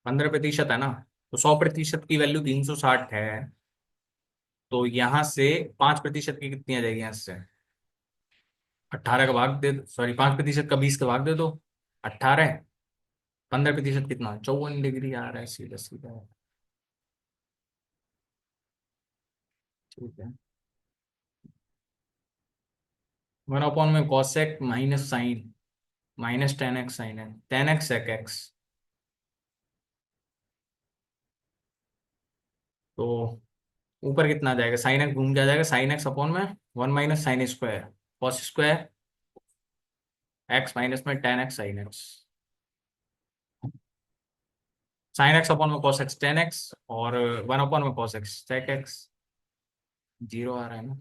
15% है ना, तो 100% की वैल्यू 360 है। तो यहाँ से 5% की कितनी आ जाएगी, यहाँ से 18 का भाग दे, सॉरी 5% का 20 का भाग दे दो, 18, 15% कितना, 54 डिग्री आ रहा है सीधा सीधा। ठीक है, 1/, में cosec minus sign, -10x sign है, 10x sec x। तो ऊपर कितना आ जाएगा, साइन एक्स घूम के आ जाएगा, साइन एक्स अपॉन में 1 - sin² cos² एक्स माइनस में 10x sine x, sine x upon में cos x 10x, और 1/, में cos x sec x। 0 आ रहा है ना।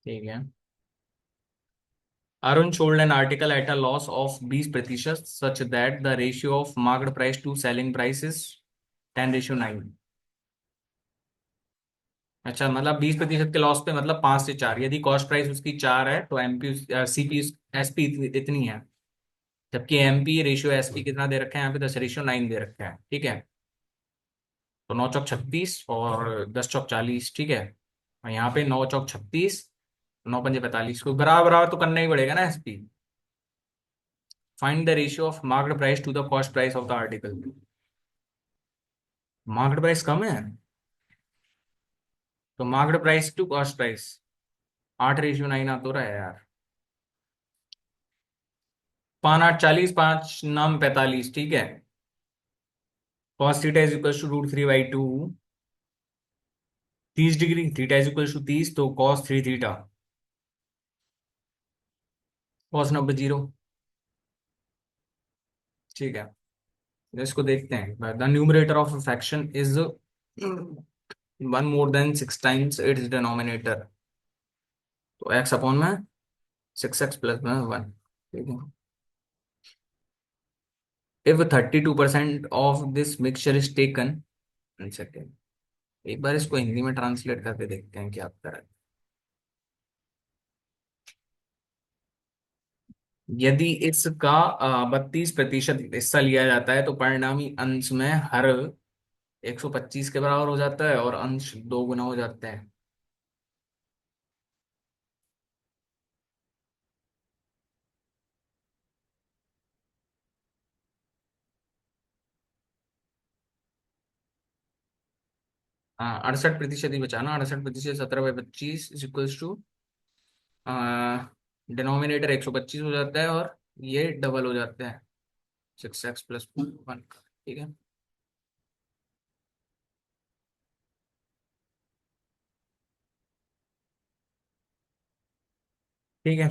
ठीक है, Arun sold an article at a loss of 20%, such that the ratio of market price to selling price is 10:9। अच्छा, मतलब 20% के लॉस पे, मतलब 5 से 4, यदि कॉस्ट प्राइस उसकी 4 है तो एमपी सीपी एसपी इतनी है। जबकि एमपी रेशियो एसपी कितना दे रखा है यहाँ पे, 10:9 दे रखा है। ठीक है, तो 9×4 = 36 और 10×4 = 40। ठीक है, और यहाँ पे 9×4 = 36, 9×5 = 45, को बराबर बराबर तो करना ही पड़ेगा ना SP. Find the ratio of market price to the cost price of the article. Market price कम है, तो market price to cost price 8:9 आ तो रहा है यार। 5 8 40, 5 9 45, ठीक है। Cos theta is equal to √3/2। 30 degree, theta is equal to 30, तो cos 3 थीटा, cos 90 0। ठीक है, इसको देखते हैं। The numerator of a fraction is 1 more than 6 times it's denominator, तो एक्स अपॉन में 6x प्लस में 1। ठीक है, if 32% of this mixture is taken, second, एक बार इसको हिंदी में ट्रांसलेट करके देखते हैं क्या आता है। यदि इसका 32% हिस्सा लिया जाता है तो परिणामी अंश में हर 125 के बराबर हो जाता है और अंश 2 गुना हो जाता है। हाँ, 68% ही बचा ना। 68%, 17/25 इज इक्वल्स टू, डिनोमिनेटर 125 हो जाता है और ये डबल हो जाता है 6x+1। ठीक है, ठीक है,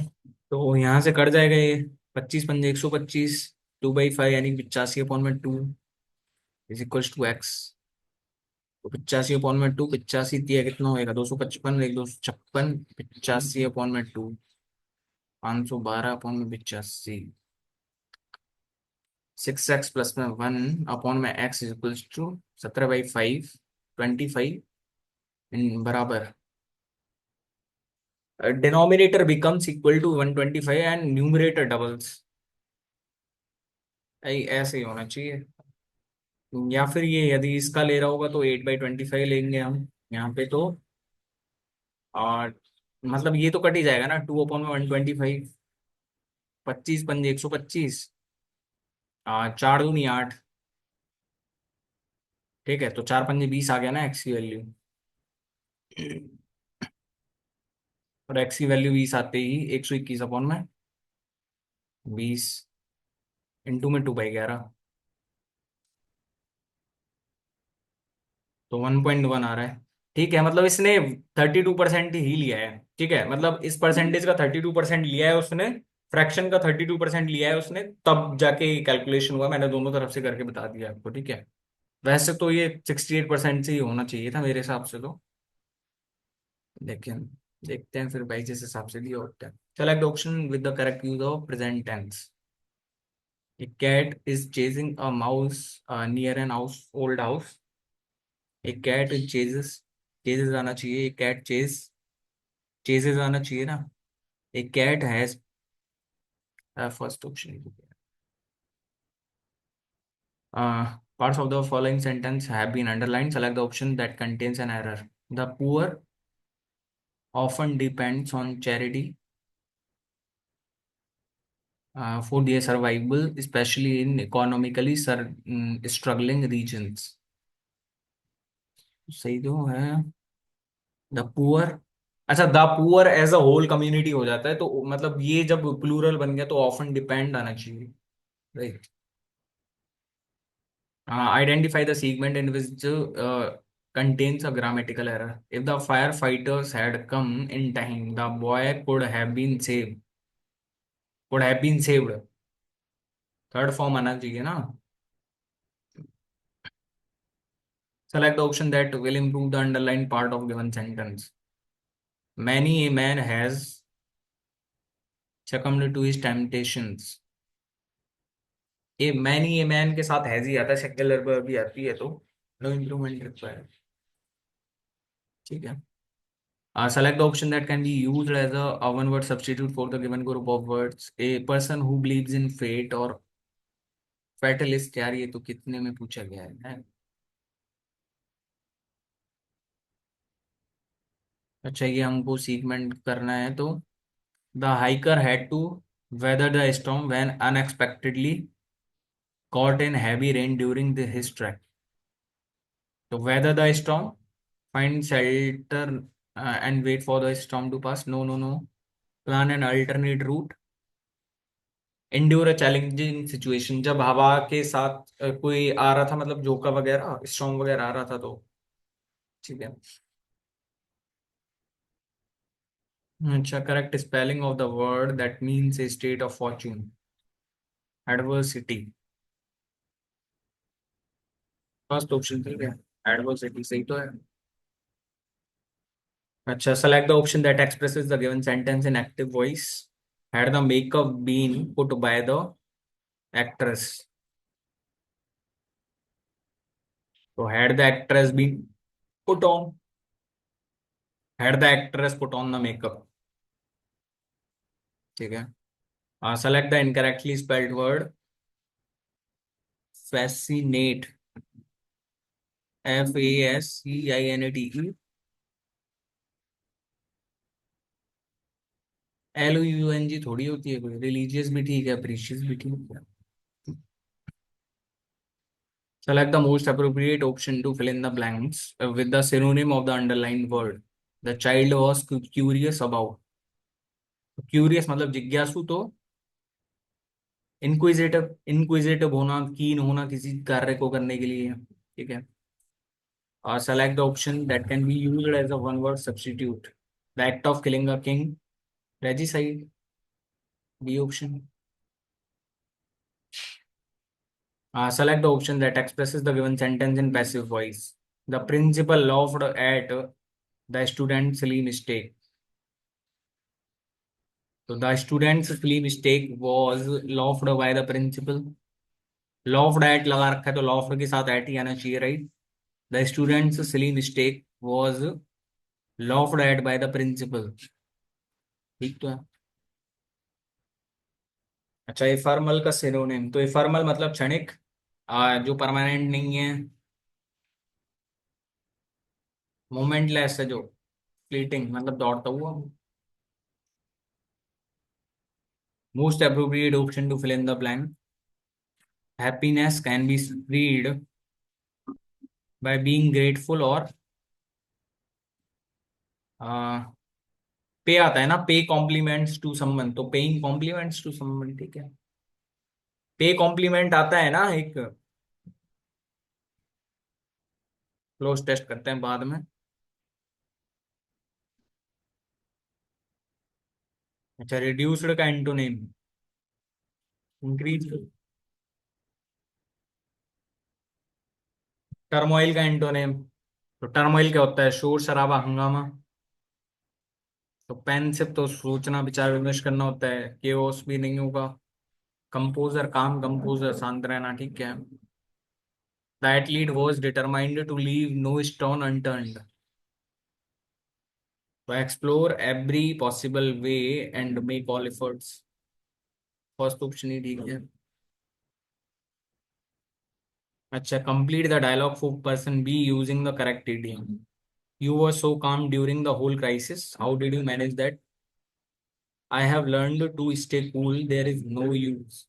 तो यहाँ से कट जाएगा ये। 25 × 5 = 125, 2/5 यानी 85/2 इज इक्वल्स टू एक्स। तो 85/2, 85 दिया कितना होएगा, 255, 256, 85/2, 512/85। 6x+1 x is equals to 17/5, 25 बराबर, denominator becomes equal to 125 and numerator doubles. ऐसे ही होना चाहिए। या फिर ये यदि इसका ले रहा होगा तो 8/25 लेंगे हम यहाँ पे तो। और मतलब ये तो कट ही जाएगा ना, 2/125। 25 × 5 = 125, 4 दूनी 8। ठीक है, तो 4 × 5 = 20 आ गया ना एक्स की वैल्यू। और एक्स की वैल्यू 20 आते ही 121/20, इंटू में 2/11, तो 1.1 आ रहा है। ठीक है, मतलब इसने 32% ही लिया है। ठीक है, मतलब इस परसेंटेज का 32% लिया है उसने, फ्रैक्शन का 32% लिया है उसने, तब जाके कैलकुलेशन हुआ। मैंने दोनों तरफ से करके बता दिया आपको। ठीक है, वैसे तो ये 68% से ही होना चाहिए था मेरे हिसाब से तो, लेकिन देखते हैं फिर भाई जिस हिसाब से दिया होता है। Select option with the correct use of present tense. A cat is chasing a mouse near an house, old house. A cat chases आना चाहिए। A cat chases आना चाहिए ना। A cat has first option। Parts of the following sentence have been underlined. Select the option that contains an error. The poor often depends on charity for their survival, especially in economically struggling regions. सही तो है। द पुअर, अच्छा, the poor as a whole community हो जाता है, तो मतलब ये जब प्लूरल बन गया तो ऑफन डिपेंड आना चाहिए। Right. Identify the segment in which contains a grammatical error. If the firefighters had come in time, the boy could have been saved। Third form आना चाहिए ना। Select the option that will improve the underlined part of given sentence. Many a man has succumbed to his temptations। ये मैनी, ये मैन के साथ हैज ही आता है, सेक्युलर वर्ब भी आती है, तो नो इम्प्रूवमेंट रिक्वायर्ड। ठीक है। Select the option that can be used as a one word substitute for the given group of words। A person who believes in fate और fatalist, यार ये तो कितने में पूछा गया है। अच्छा, ये हमको सीगमेंट करना है तो the hiker had to weather the storm when unexpectedly caught in heavy rain during his trek। तो weather the storm, find shelter and wait for the storm to pass. No, no, no. Plan an alternate route. Endure a challenging situation. जब हवा के साथ कोई आ रहा था, मतलब झोंका वगैरह, स्टॉर्म वगैरह आ रहा था, तो ठीक है। अच्छा, correct spelling of the word that means a state of fortune, adversity. First option ठीक है, एडवर्सिटी सही तो है। अच्छा, select the option that expresses the given sentence in active voice. Had the makeup been put by the actress. तो had the actress been put on, had the actress put on the makeup. ठीक है। Select the incorrectly spelled word fascinate, FASCINATE। LOUNG थोड़ी होती है कोई, रिलीजियस भी ठीक है, प्रीशियस भी ठीक है। Select the most appropriate option to fill in the blanks with the synonym of the underlined word. The child was curious about. Curious मतलब जिज्ञासु, तो inquisitive, inquisitive होना, keen होना किसी कार्य को करने के लिए। ठीक है। Select the option that can be used as a one word substitute. The act of killing a king, regicide. B option. Select the option that expresses the given sentence in passive voice. The principal laughed at the student's silly mistake. So the student's silly mistake was laughed by the principal. Laughed at लगा रखा है, तो laughed के साथ at ही आना चाहिए, right? The student's silly mistake was laughed at by the principal. ठीक तो है। अच्छा, इफॉर्मल का सिनोनिम, तो इफॉर्मल मतलब क्षणिक, जो परमानेंट नहीं है। मोमेंटलेस है जो, फ्लीटिंग मतलब दौड़ता हुआ। Most appropriate option to fill in the blank. Happiness can be spread by being grateful और पे आता है ना, पे कॉम्प्लीमेंट्स टू समवन, तो पेइंग कॉम्प्लीमेंट्स टू समवन। ठीक है। पे कॉम्प्लीमेंट आता है ना एक, क्लोज टेस्ट करते हैं बाद में। अच्छा, रिड्यूस्ड का एंटोनिम इंक्रीज। टर्मोइल का एंटोनिम, तो टर्मोइल क्या होता है? शोर शराबा, हंगामा। तो पेनसिव तो सोचना, विचार विमर्श करना होता है, केओस भी नहीं होगा। कंपोजर, काम कंपोजर, शांत रहना। ठीक है। The athlete was determined to leave no stone unturned, तो explore every possible way and make all efforts. First option ही ठीक है। अच्छा, complete the dialogue for person B using the correct idiom. You were so calm during the whole crisis, how did you manage that? I have learned to stay cool, there is no use.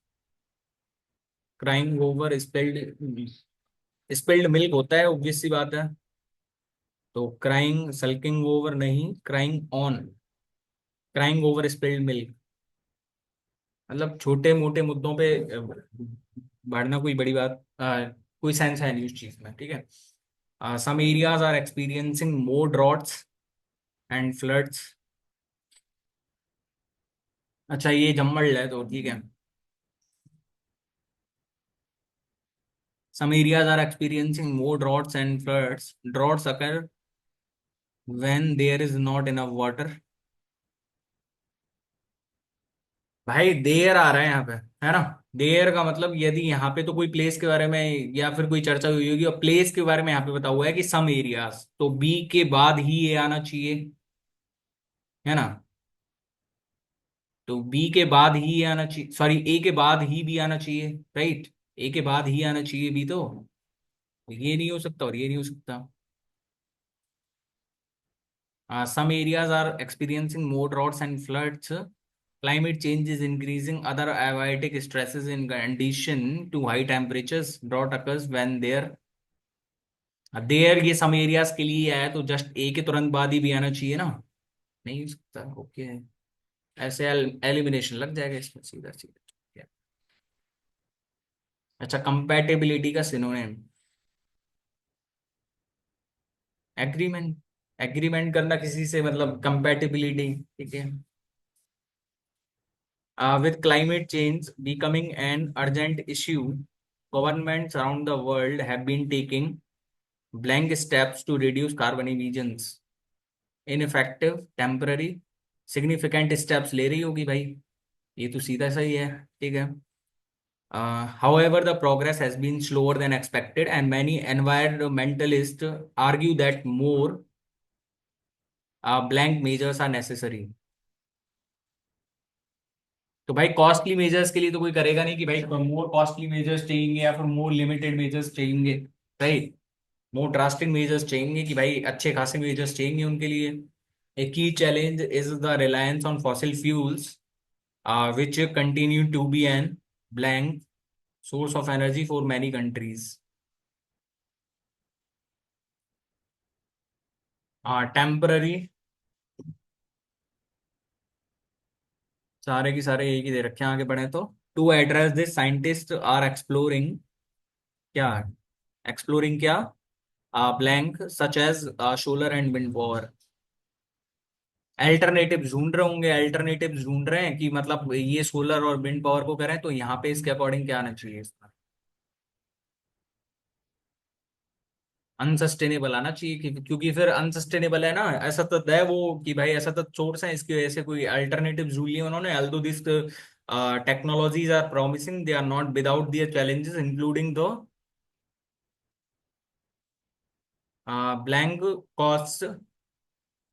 Crying over spilled, spilled milk होता है, ऑब्वियस सी बात है। तो क्राइंग, सल्किंग ओवर नहीं, crying on, crying over spilled milk. मतलब छोटे मोटे मुद्दों पे बढ़ना कोई बड़ी बात, कोई सेंस है नहीं उस चीज में। ठीक है। Some areas are experiencing more droughts and floods. अच्छा, ये जम्मल है तो ठीक है। Some areas are experiencing more droughts and floods, droughts occur when there is not enough water. भाई देयर आ रहा है यहाँ पे, है ना? देयर का मतलब यदि यहाँ पे तो कोई प्लेस के बारे में या फिर कोई चर्चा हुई होगी, और प्लेस के बारे में यहाँ पे बता हुआ है कि सम एरियाज, तो बी के बाद ही ये आना चाहिए, है ना? तो बी के बाद ही ये आना चाहिए, सॉरी, ए के बाद ही बी आना चाहिए, राइट? ए के बाद ही आना चाहिए बी, तो ये नहीं हो सकता और ये नहीं हो सकता। Some areas are experiencing more droughts and floods. Climate change is increasing other abiotic stresses in addition to high temperatures. Drought occurs when there there ये सम एरियाज के लिए है, तो जस्ट ए के तुरंत बाद ही भी आना चाहिए ना। नहीं हो सकता, ओके। ऐसे एलिमिनेशन लग जाएगा इसमें सीधा सीधा। अच्छा, कंपैटिबिलिटी का सिनोनिम एग्रीमेंट। एग्रीमेंट करना किसी से, मतलब कंपैटिबिलिटी, ठीक है। With climate change becoming an urgent issue, governments around the world have been taking blank steps to reduce carbon emissions. Ineffective, temporary, significant steps ले रही होगी भाई, ये तो सीधा सही है, ठीक है। However, the progress has been slower than expected, and many environmentalists argue that more blank measures are necessary. तो भाई कॉस्टली मेजर्स के लिए तो कोई करेगा नहीं कि भाई मोर कॉस्टली मेजर्स चाहिए या फिर मोर लिमिटेड मेजर्स चाहिए, राइट। मोर ड्रास्टिक मेजर्स चाहिए कि भाई अच्छे खासे मेजर्स चाहिए उनके लिए। A key challenge is the reliance on fossil fuels, which continue to be an blank source of energy for many countries. Temporary, सारे की सारे एक ही दे रखे हैं, आगे बढ़े तो। To address this scientist are exploring, क्या एक्सप्लोरिंग क्या, blank such as solar and wind power. Alternative ढूंढ रहे होंगे, अल्टरनेटिव ढूंढ रहे हैं कि मतलब ये सोलर और विंड पावर को करें तो यहाँ पे इसके अकॉर्डिंग क्या आना चाहिए इसका। अनसस्टेनेबल आना चाहिए, क्योंकि फिर अनसस्टेनेबल है ना, ऐसा तो है वो कि भाई ऐसा तो सोर्स है, इसकी वजह से कोई अल्टरनेटिव ढूंढ लिए उन्होंने। although this technologies are promising, they are not without their challenges including the blank cost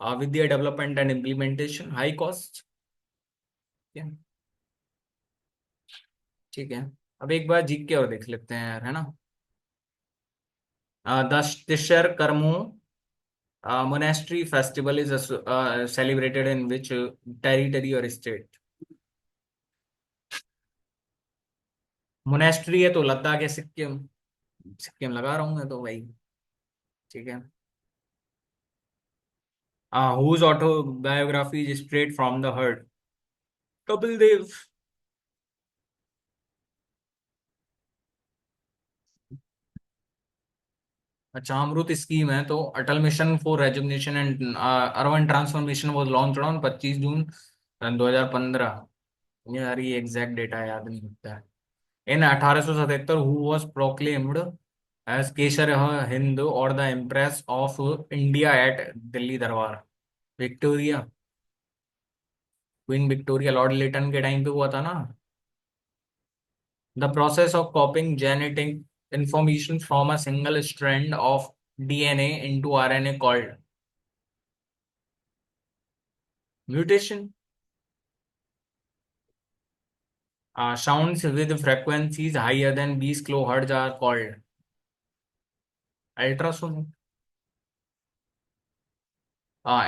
with their development and implementation high cost. ठीक है, अब एक बार जीत के और देख लेते हैं यार, है ना। The Tishar Karmu monastery festival is celebrated in which territory or state? Monastery है तो लद्दाख है, सिक्किम। सिक्किम लगा रहा हूँ मैं तो भाई, ठीक है। Whose autobiography is straight from the heart? Kapil Dev. अच्छा, अमृत स्कीम है तो Atal mission for rejuvenation and urban transformation was launched on 25 June 2015। यार ये एग्जैक्ट डेटा याद नहीं होता है। In 1877 who was proclaimed as Kaiser Hind और the empress of India at Delhi durbar? Victoria, queen Victoria, lord Lytton के टाइम पे हुआ था ना। The process of copying genetic information from a single strand of DNA into RNA called mutation. Sounds with frequencies higher than 20 kilohertz are called ultrasonic.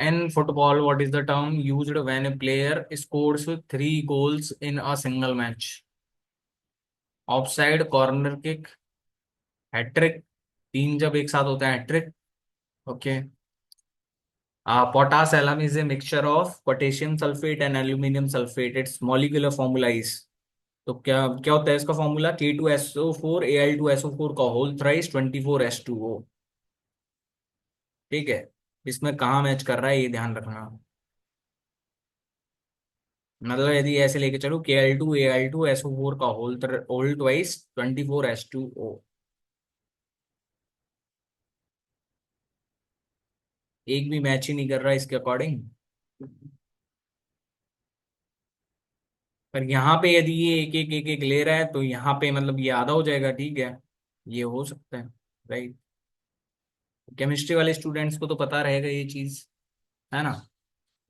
In football, what is the term used when a player scores three goals in a single match? Offside, corner kick, hat trick. तीन जब एक साथ होता है hat trick, okay. Potash alum is a mixture of potassium sulfate and aluminum sulfate. Its molecular formula is, तो क्या क्या होता है इसका फॉर्मूला? K2SO4 Al2SO4 का होल थ्राइस 24H2O, ठीक है। इसमें कहाँ मैच कर रहा है ये ध्यान रखना। मतलब यदि ऐसे लेके चलो Kl2 Al2SO4 का होल ट्वाइस 24H2O, एक भी मैच ही नहीं कर रहा है इसके अकॉर्डिंग। पर यहाँ पे यदि ये एक ले रहा है तो यहाँ पे मतलब ये आधा हो जाएगा, ठीक है। ये हो सकता है, राइट। केमिस्ट्री वाले स्टूडेंट्स को तो पता रहेगा ये चीज, है ना।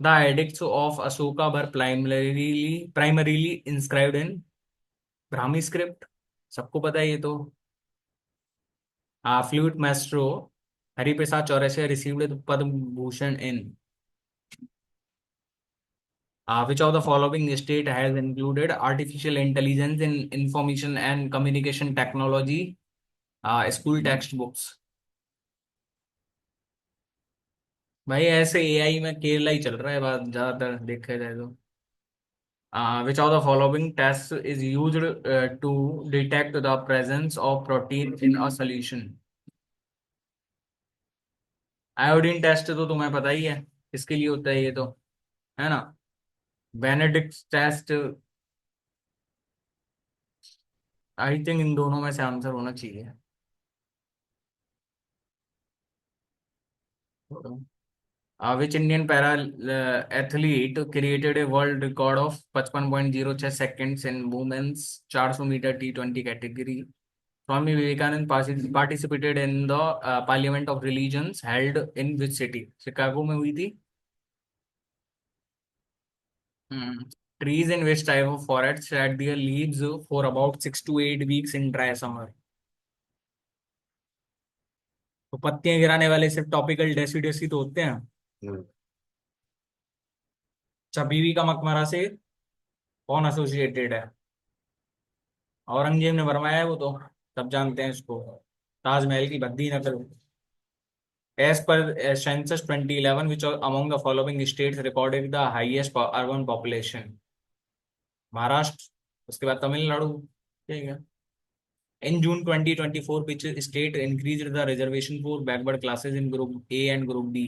The addicts of Ashoka were primarily inscribed in Brahmi script, सबको पता है ये तो। Flute Maestro Hariprasad Chaurasia received Padma Bhushan in which of the following state has included artificial intelligence in information and communication technology school textbooks? भाई ऐसे एआई में केरला ही चल रहा है बात, ज्यादातर देखा जाए तो। Which of the following tests is used to detect the presence of protein in a solution? Iodine test तो तुम्हें पता ही है किसके लिए होता है ये तो, है ना। Benedict test. आई थिंक इन दोनों में से आंसर होना चाहिए। Which Indian para athlete created a world record of 55.06 seconds in women's 400 metre T20 category? Swami Vivekananda participated in the Parliament of Religions held in which city? Chicago में हुई थी। Trees in which type of forest shed their leaves for about 6 to 8 weeks in dry summer? तो पत्तियां गिराने वाले सिर्फ टॉपिकल डेसिडेसी तो होते हैं। अच्छा, बीवी का मकबरा से कौन एसोसिएटेड है? औरंगजेब ने बनवाया है वो तो, सब जानते हैं इसको। ताजमहल की बद्दी न करो। As per census 2011, which among the following states recorded the highest urban population? Maharashtra, उसके बाद तमिलनाडु। ठीक है। In June 2024, which state increased the reservation for backward classes in Group A and Group B?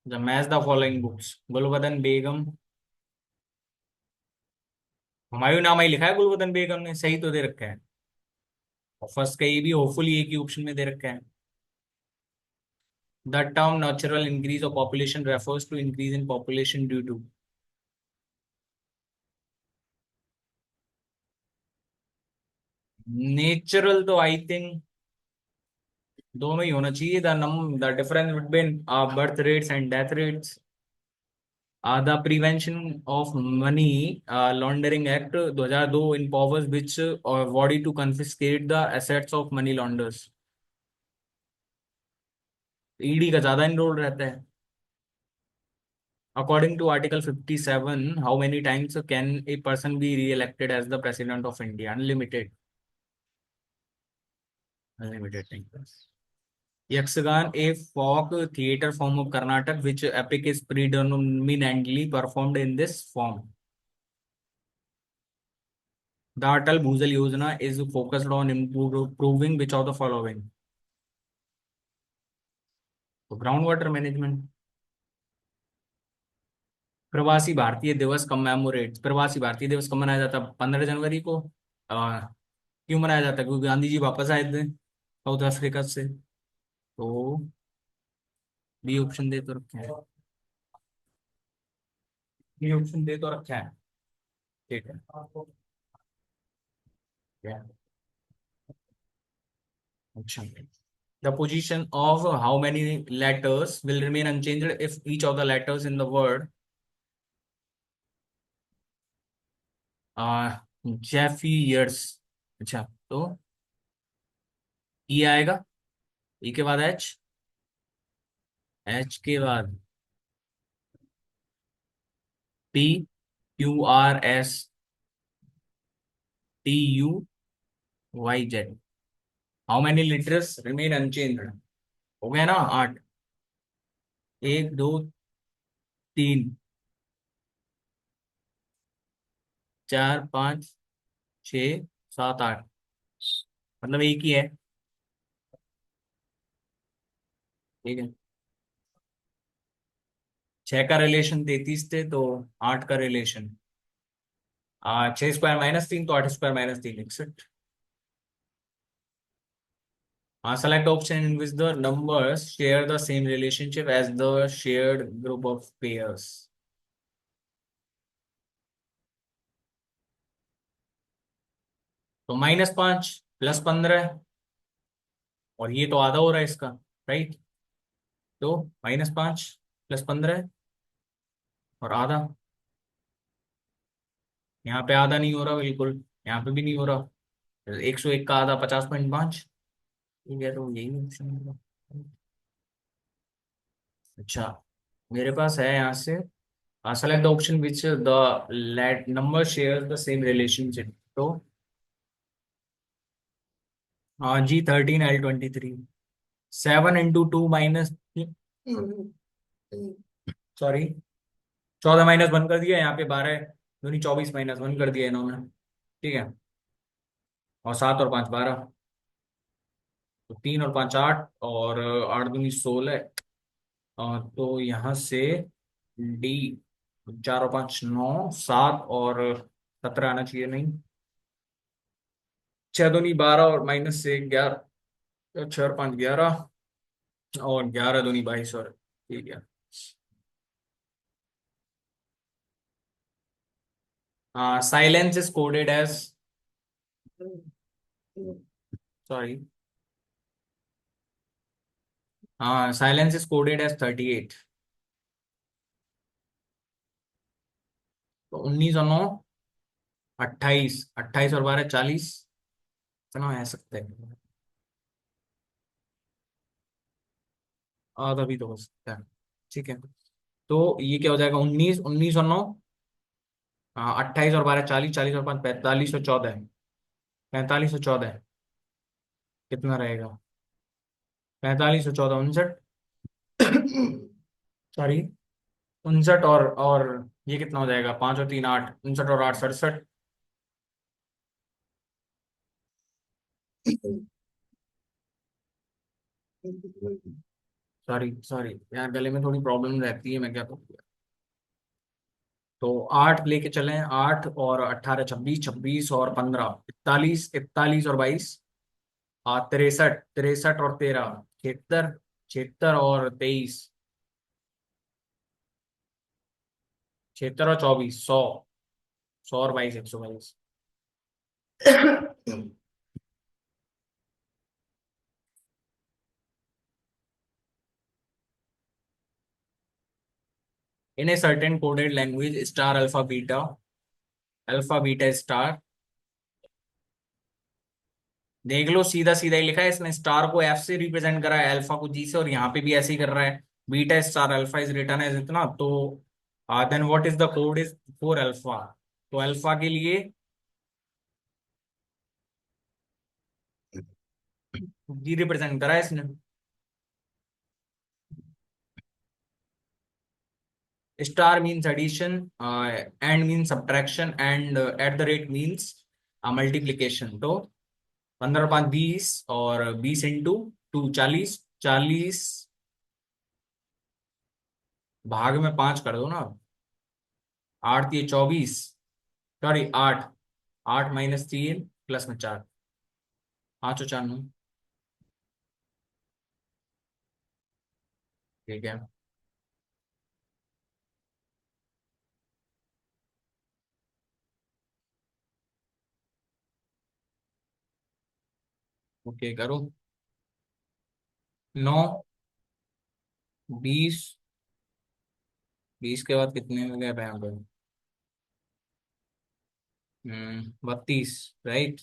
The match the following books. Gulbadan बेगम। हुमायूं नामा ही लिखा है गुलबदन बेगम ने, सही तो दे रखा है। और फर्स्ट का ये भी होपफुली एक ही ऑप्शन में दे रखा है। The term natural increase of population refers to increase in population due to। Natural तो आई थिंक दोनों ही होना चाहिए। The difference between birth rates and death rates. The prevention of money laundering act 2002 empowers which body to confiscate the assets of money launderers? ED का ज्यादा इनरोल रहता है। According to Article 57, how many times can a person be re-elected as the President of India? Unlimited. Unlimited times. Yaksagan, a folk theatre form of Karnataka, which epic is predominantly performed in this form? The Atal Bhusal Yojana is focused on improving which of the following? So, groundwater management. प्रवासी भारतीय दिवस कमेमोरेट, प्रवासी भारतीय दिवस कब मनाया जाता है? 15 जनवरी को। आ, क्यों मनाया जाता है? क्योंकि गांधी जी वापस आए थे साउथ अफ्रीका से। तो बी ऑप्शन दे तो रखे हैं। बी ऑप्शन दे तो रखा है। ठीक है। क्या? अच्छा। The position of how many letters will remain unchanged if each of the letters in the word Jeffy years? अच्छा, तो ई आएगा, ई के बाद एच, एच के बाद P, Q R S, T U, Y Z. How many letters remain unchanged? हो गया ना 8। एक, दो, तीन, चार, पाँच, छ, सात, आठ। मतलब एक ही है। ठीक है। 6 का रिलेशन 33 थे, तो 8 का रिलेशन 6² - 3, तो 8² - 3 61। Select option in which the numbers share the same relationship as the shared group of pairs. तो -5 +15, और ये तो आधा हो रहा है इसका, राइट। तो -5 +15 और आधा। यहाँ पे आधा नहीं हो रहा बिल्कुल, यहाँ पे भी नहीं हो रहा। 101 का आधा 50.5। ठीक है, तो यही ऑप्शन होगा। अच्छा, मेरे पास है यहाँ से select the option which the let number share the same relationship. तो G13 L23। 7 into 2 minus, sorry, 14 - 1 कर दिया, यहाँ पे 12 दूनी 24 - 1 कर दिया इन्होंने। ठीक है, और 7 और 5 12, तो 3 और 5 8, और 8 दूनी 16। तो यहाँ से डी, 4 और 5 9, 7 और 17 आना चाहिए, नहीं, 6 दूनी 12 और -1 11, 6 और 5 11, और 11 दूनी 22, और ठीक है। Silence is coded as, sorry, हाँ, साइलेंस इज कोडेड एज 38। तो 19 और 9, 28, 28 और 12 40, इतना है सकते हैं। तभी तो हो सकता है। ठीक है, तो ये क्या हो जाएगा, 19 19 और 9, हाँ, 28 और 12 40, 40 और 5 45 और 14, 45 और 14, कितना रहेगा, 45 और 14 59, सॉरी, 59, और ये कितना हो जाएगा, 5 और 3 8, 59 और 8 67। सॉरी सॉरी, यार गले में थोड़ी प्रॉब्लम रहती है, मैं क्या करूँ। तो 8 लेके चलें, 8 और 18 26, 26 और 15 41, 41 और 22, 63, 63 और 13 76, 76 और 23, 76 और 24, 100, 100 और 22, 122। In a certain coded language star alpha beta star, देख लो, सीधा सीधा ही लिखा है इसने, स्टार को एफ से रिप्रेजेंट करा है, अल्फा को जी से, और यहाँ पे भी ऐसे ही कर रहा है। Beta star alpha is return as इतना, तो then what is the code is for alpha. तो अल्फा के लिए जी रिप्रेजेंट करा है इसने। Star means addition, and means subtraction, and at the rate means multiplication. तो 15 और 5 20, और 20 × 2 40, 40 भाग में 5 कर दो ना, 8 × 3 = 24, सॉरी 8, 8 - 3 प्लस में 4, 5 और 4 9। ठीक है, ओके करो। 9, 20, 20 के बाद कितने में गए यहाँ पे, 32, राइट,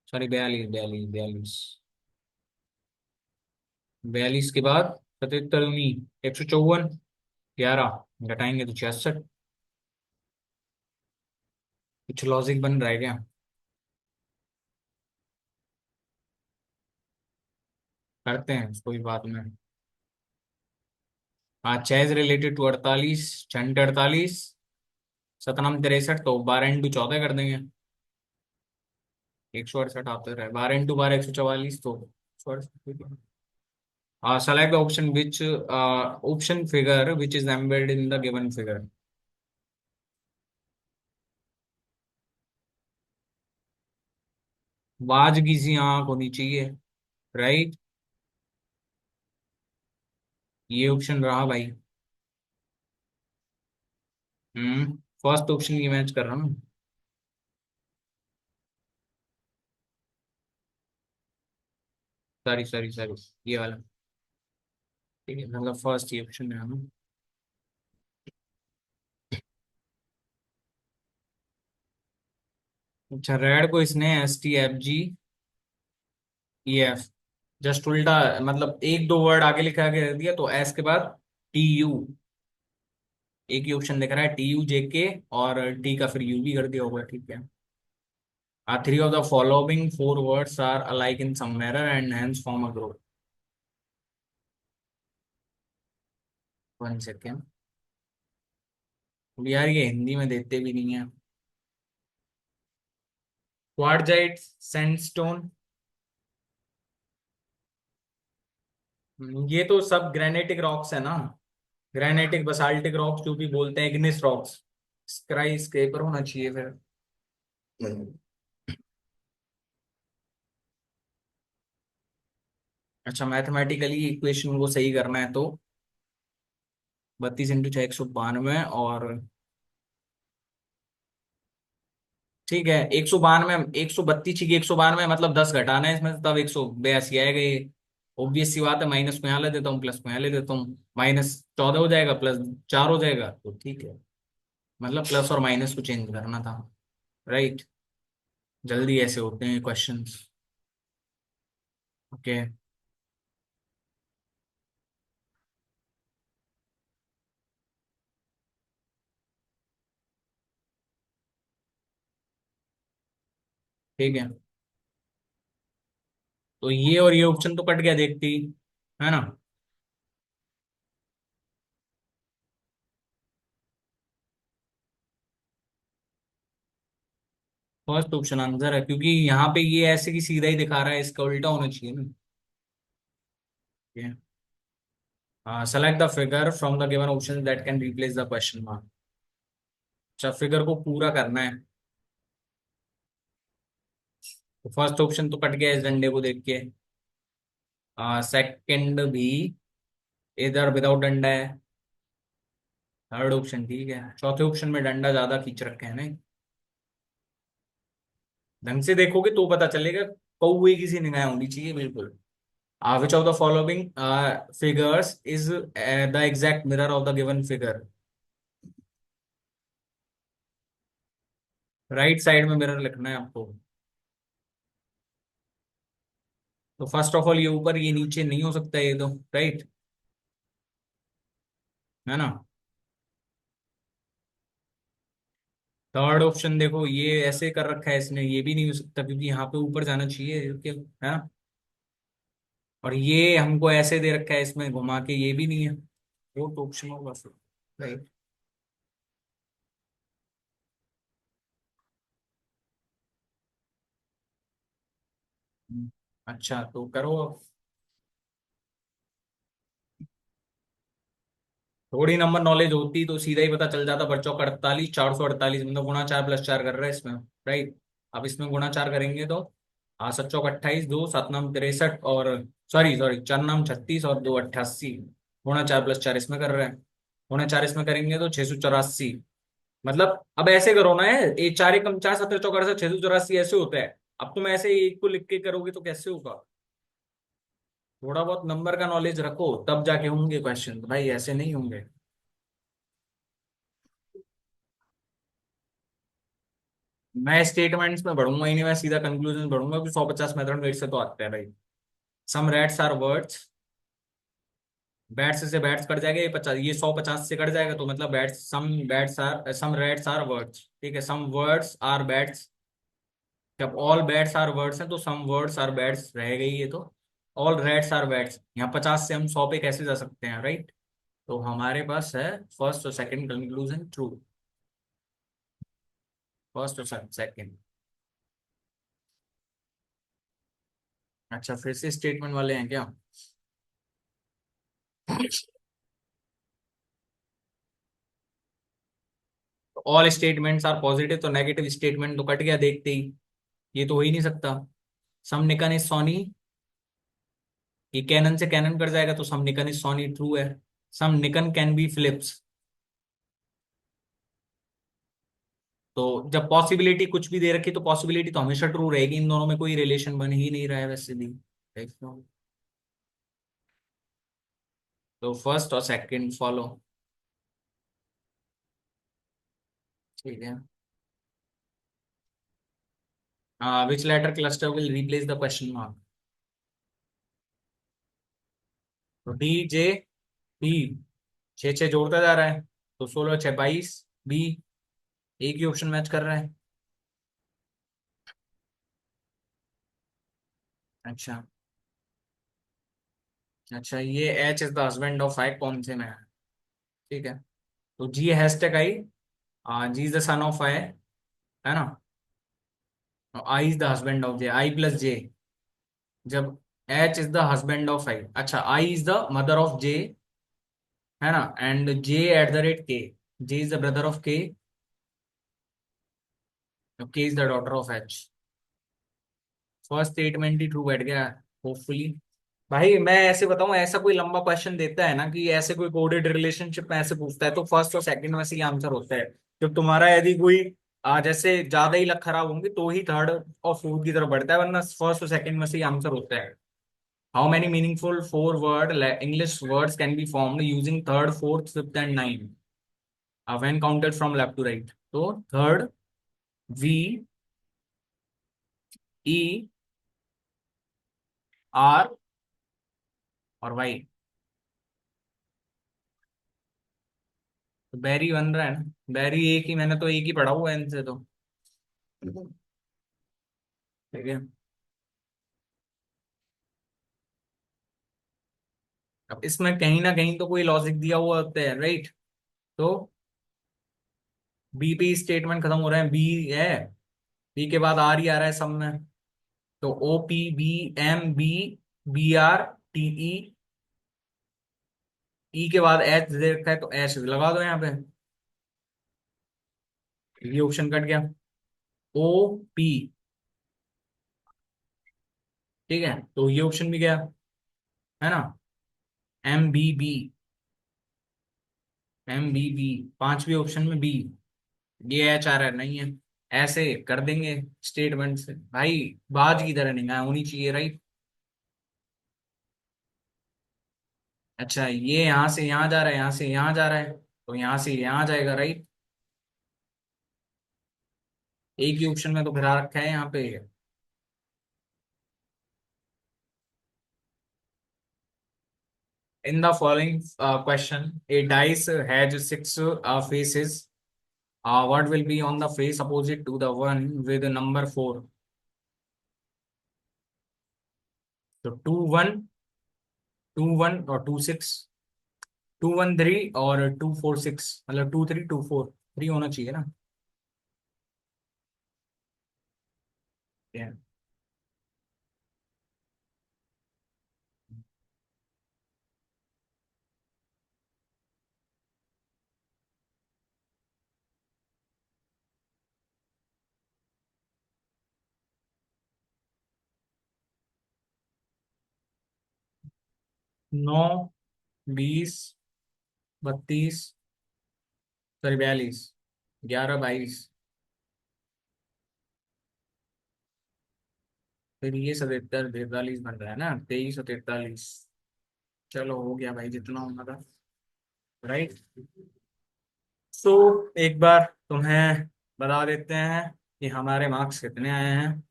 सॉरी 42, 42, 42, 42 के बाद 77 154, 11 घटाएंगे तो 66। कुछ लॉजिक बन रहा है क्या, करते हैं उसको भी बाद में। हाँ, 6 इज रिलेटेड टू 48, 6 × 48, 7 9 63, तो 12 × 14 कर देंगे, 168 आते रहे, 12 × 12 144, तो 168। Select the option which option figure which is embedded in the given figure. वाजगी सी आंख होनी चाहिए, राइट, ये ऑप्शन रहा भाई। फर्स्ट ऑप्शन की मैच कर रहा हूँ। सॉरी सॉरी सॉरी, ये वाला, ठीक है, मतलब फर्स्ट ही ऑप्शन है ना। अच्छा, रेड को इसने STFGEF, जस्ट उल्टा, मतलब एक दो वर्ड आगे लिखा के रख दिया, तो एस के बाद TU, एक ही ऑप्शन दिख रहा है, TU JK, और टी का फिर यू भी कर दिया होगा, ठीक है। Three of the following four words are alike in some manner and hence form a group. 1 second. यार ये हिंदी में देते भी नहीं है। क्वार्टजाइट, सैंडस्टोन, ये तो सब ग्रेनाइटिक रॉक्स है ना। ग्रेनाइटिक बसाल्टिक रॉक्स जो भी बोलते हैं, इग्निस रॉक्स। स्काई स्केपर होना चाहिए फिर। अच्छा, मैथमेटिकली इक्वेशन को सही करना है तो 32 × 6 192 और ठीक है 192, 132 की 192 मतलब 10 घटाना है इसमें से, तब 182 आएगा ये। ऑब्वियस सी बात है, माइनस को यहाँ ले देता हूँ, प्लस को यहाँ ले देता हूँ, -14 हो जाएगा, +4 हो जाएगा, तो ठीक है। मतलब प्लस और माइनस को चेंज करना था, राइट। जल्दी ऐसे होते हैं क्वेश्चंस। ओके। ठीक है, तो ये और ये ऑप्शन तो कट गया देखती, है ना। फर्स्ट ऑप्शन आंसर है, क्योंकि यहाँ पे ये ऐसे की सीधा ही दिखा रहा है, इसका उल्टा होना चाहिए ना। Select the figure from the given option that can replace the question mark. अच्छा, फिगर को पूरा करना है, तो फर्स्ट ऑप्शन तो कट गया इस डंडे को देख के। सेकंड भी इधर विदाउट डंडा है। थर्ड ऑप्शन ठीक है, चौथे ऑप्शन में डंडा ज्यादा खींच रखे हैं ना। ढंग से देखोगे तो पता चलेगा, कौवे की सी निगाह होनी चाहिए बिल्कुल। Which of the following figures is the exact mirror of the given figure. Right side में मिरर लिखना है आपको। तो फर्स्ट ऑफ ऑल ये ऊपर ये नीचे नहीं हो सकता ये तो, राइट, है ना। थर्ड ऑप्शन देखो, ये ऐसे कर रखा है इसने, ये भी नहीं हो सकता क्योंकि यहाँ पे ऊपर जाना चाहिए, है ना। और ये हमको ऐसे दे रखा है इसमें घुमा के, ये भी नहीं है। फोर्थ ऑप्शन होगा फिर, राइट। अच्छा तो करो अब। थोड़ी नंबर नॉलेज होती तो सीधा ही पता चल जाता, बच्चों का 48 448 मतलब गुणा 4+4 कर रहा है इसमें, राइट। अब इसमें गुणा 4 करेंगे तो 7 चौक 28, 2 7 नाम 63 और सॉरी सॉरी 4 नाम 36 और 2 88। गुणा 4+4 इसमें कर रहे हैं, गुणा 4 इसमें करेंगे तो 684। मतलब अब ऐसे करो ना, है ये 4 × 1 = 4, 7 चौक 68, 684 ऐसे होता है। अब तुम ऐसे एक को लिख के करोगे तो कैसे होगा। थोड़ा बहुत नंबर का नॉलेज रखो तब जाके होंगे क्वेश्चन, भाई ऐसे नहीं होंगे। मैं स्टेटमेंट्स में बढ़ूंगा ही नहीं, मैं सीधा कंक्लूजन बढ़ूंगा कि 150 मेथड मेरे से तो आते हैं भाई। सम रैट्स आर वर्ड्स, बैट्स से बैट्स कट जाएगा, ये 50, ये 150 से कट जाएगा, तो मतलब सम रैट्स आर वर्ड्स, ठीक है। सम वर्ड्स आर बैट्स, जब ऑल बैट्स आर वर्ड्स हैं तो सम वर्ड्स आर बैट्स रहेगा ही ये तो। ऑल रैट्स आर बैट्स, यहाँ 50 से हम 100 पे कैसे जा सकते हैं, राइट। तो हमारे पास है फर्स्ट और सेकंड कंक्लूजन ट्रू। फर्स्ट और सेकंड। अच्छा, फिर से स्टेटमेंट वाले हैं क्या। ऑल स्टेटमेंट्स आर पॉजिटिव, तो नेगेटिव स्टेटमेंट तो कट गया देखते ही, ये तो हो ही नहीं सकता। सम निकन इज सोनी, ये कैनन से कैनन कट जाएगा, तो सम निकन इज सोनी ट्रू है। सम निकन कैन बी फिलिप्स, तो जब पॉसिबिलिटी कुछ भी दे रखी तो पॉसिबिलिटी तो हमेशा ट्रू रहेगी, इन दोनों में कोई रिलेशन बन ही नहीं रहा है वैसे भी। तो फर्स्ट और सेकंड फॉलो, ठीक है। Which letter cluster will replace the question mark. तो D J P, 6 6 जोड़ता जा रहा है, तो 16 6 22 B, एक ही ऑप्शन मैच कर रहा है। अच्छा अच्छा, ये H is the husband of I कौन से में है? ठीक है, तो G hashtag I, G is the son of I, है ना? I is the husband of J, I plus J, जब H is the husband of I, अच्छा I is the mother of J, है ना? And J at the rate K, J is the brother of K, K is the daughter of H. First statement he true बैठ गया, होपफुली। भाई मैं ऐसे बताऊं, ऐसा कोई लंबा क्वेश्चन देता है ना कि ऐसे कोई कोडेड रिलेशनशिप में ऐसे पूछता है, तो फर्स्ट और सेकंड में से ही आंसर होता है। जब तुम्हारा यदि कोई जैसे ज्यादा ही लक खराब होंगे तो ही थर्ड और फोर्थ की तरफ बढ़ता है, वरना फर्स्ट और सेकंड में से ही आंसर होता है। How many meaningful four word English words can be formed using third fourth fifth and nine when counted from left to right? तो थर्ड, वी, ई, आर और वाई। तो बैरी बन रहा है ना, बैरी एक ही, मैंने तो एक ही पढ़ा हुआ है इनसे तो। ठीक है, अब इसमें कहीं ना कहीं तो कोई लॉजिक दिया हुआ होता है, राइट? तो बी पे स्टेटमेंट खत्म हो रहा है, बी है, बी के बाद आर ही आ रहा है सब में। तो O P B M B, B R T E, E K बाद एच दे रखा है तो एच लगा दो यहाँ पे, ये ऑप्शन कट गया। ओ पी, ठीक है, तो ये ऑप्शन भी गया, है ना? M B B, M B B, पांचवी ऑप्शन में बी, ये एच आ रहा है, नहीं है। ऐसे कर देंगे स्टेटमेंट से भाई, बाज की तरह नहीं होनी चाहिए, राइट? अच्छा, ये यहाँ से यहाँ जा रहा है, यहाँ से यहाँ जा रहा है, तो यहाँ से यहाँ जाएगा, राइट? एक ही ऑप्शन में तो फिरा रखा है यहाँ पे। In the following question a dice has six faces, what will be on the face opposite to the one with number four? तो टू वन, टू वन और two six, two one three और टू फोर सिक्स, मतलब two three two four, three होना चाहिए ना? नौ, बीस, बत्तीस, सॉरी 42, 11, 22, फिर ये 77, 43 बन रहा है ना, 23 और 43। चलो हो गया भाई, जितना होना था, राइट? सो एक बार तुम्हें बता देते हैं कि हमारे मार्क्स कितने आए हैं,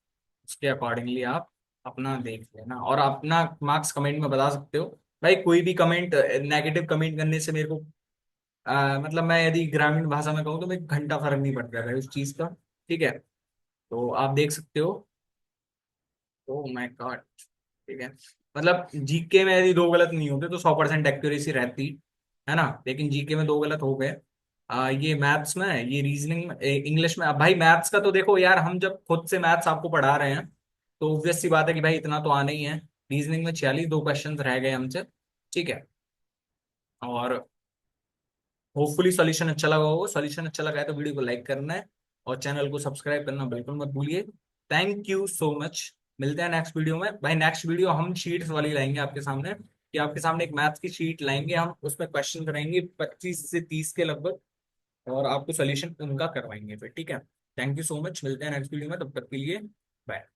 उसके अकॉर्डिंगली आप अपना देख लेना और अपना मार्क्स कमेंट में बता सकते हो। भाई कोई भी कमेंट, नेगेटिव कमेंट करने से मेरे को मतलब मैं यदि ग्रामीण भाषा में कहूँ तो मेरे को घंटा फर्क नहीं पड़ता है उस चीज का। ठीक है, तो आप देख सकते हो। ओ माय गॉड, ठीक है, मतलब जीके में यदि दो गलत नहीं होते तो 100% एक्यूरेसी रहती, है ना? लेकिन जीके में दो गलत हो गए। ये मैथ्स में, ये रीजनिंग में, इंग्लिश में। अब भाई मैथ्स का तो देखो यार, हम जब खुद से मैथ्स आपको पढ़ा रहे हैं तो ऑब्वियस सी बात है कि भाई इतना तो आना ही है। रीजनिंग में 46, दो क्वेश्चन रह गए हमसे। ठीक है, और होपफुली सॉल्यूशन अच्छा लगा होगा। सॉल्यूशन अच्छा लगा है तो वीडियो को लाइक करना है और चैनल को सब्सक्राइब करना बिल्कुल मत भूलिए। Thank you so much. मिलते हैं नेक्स्ट वीडियो में भाई। नेक्स्ट वीडियो हम शीट्स वाली लाएंगे आपके सामने, कि आपके सामने एक मैथ्स की शीट लाएंगे हम, उसमें क्वेश्चन कराएंगे 25 से 30 के लगभग, और आपको सोल्यूशन उनका करवाएंगे फिर। ठीक है, थैंक यू सो मच, मिलते हैं नेक्स्ट वीडियो में, तब तक के लिए बाय।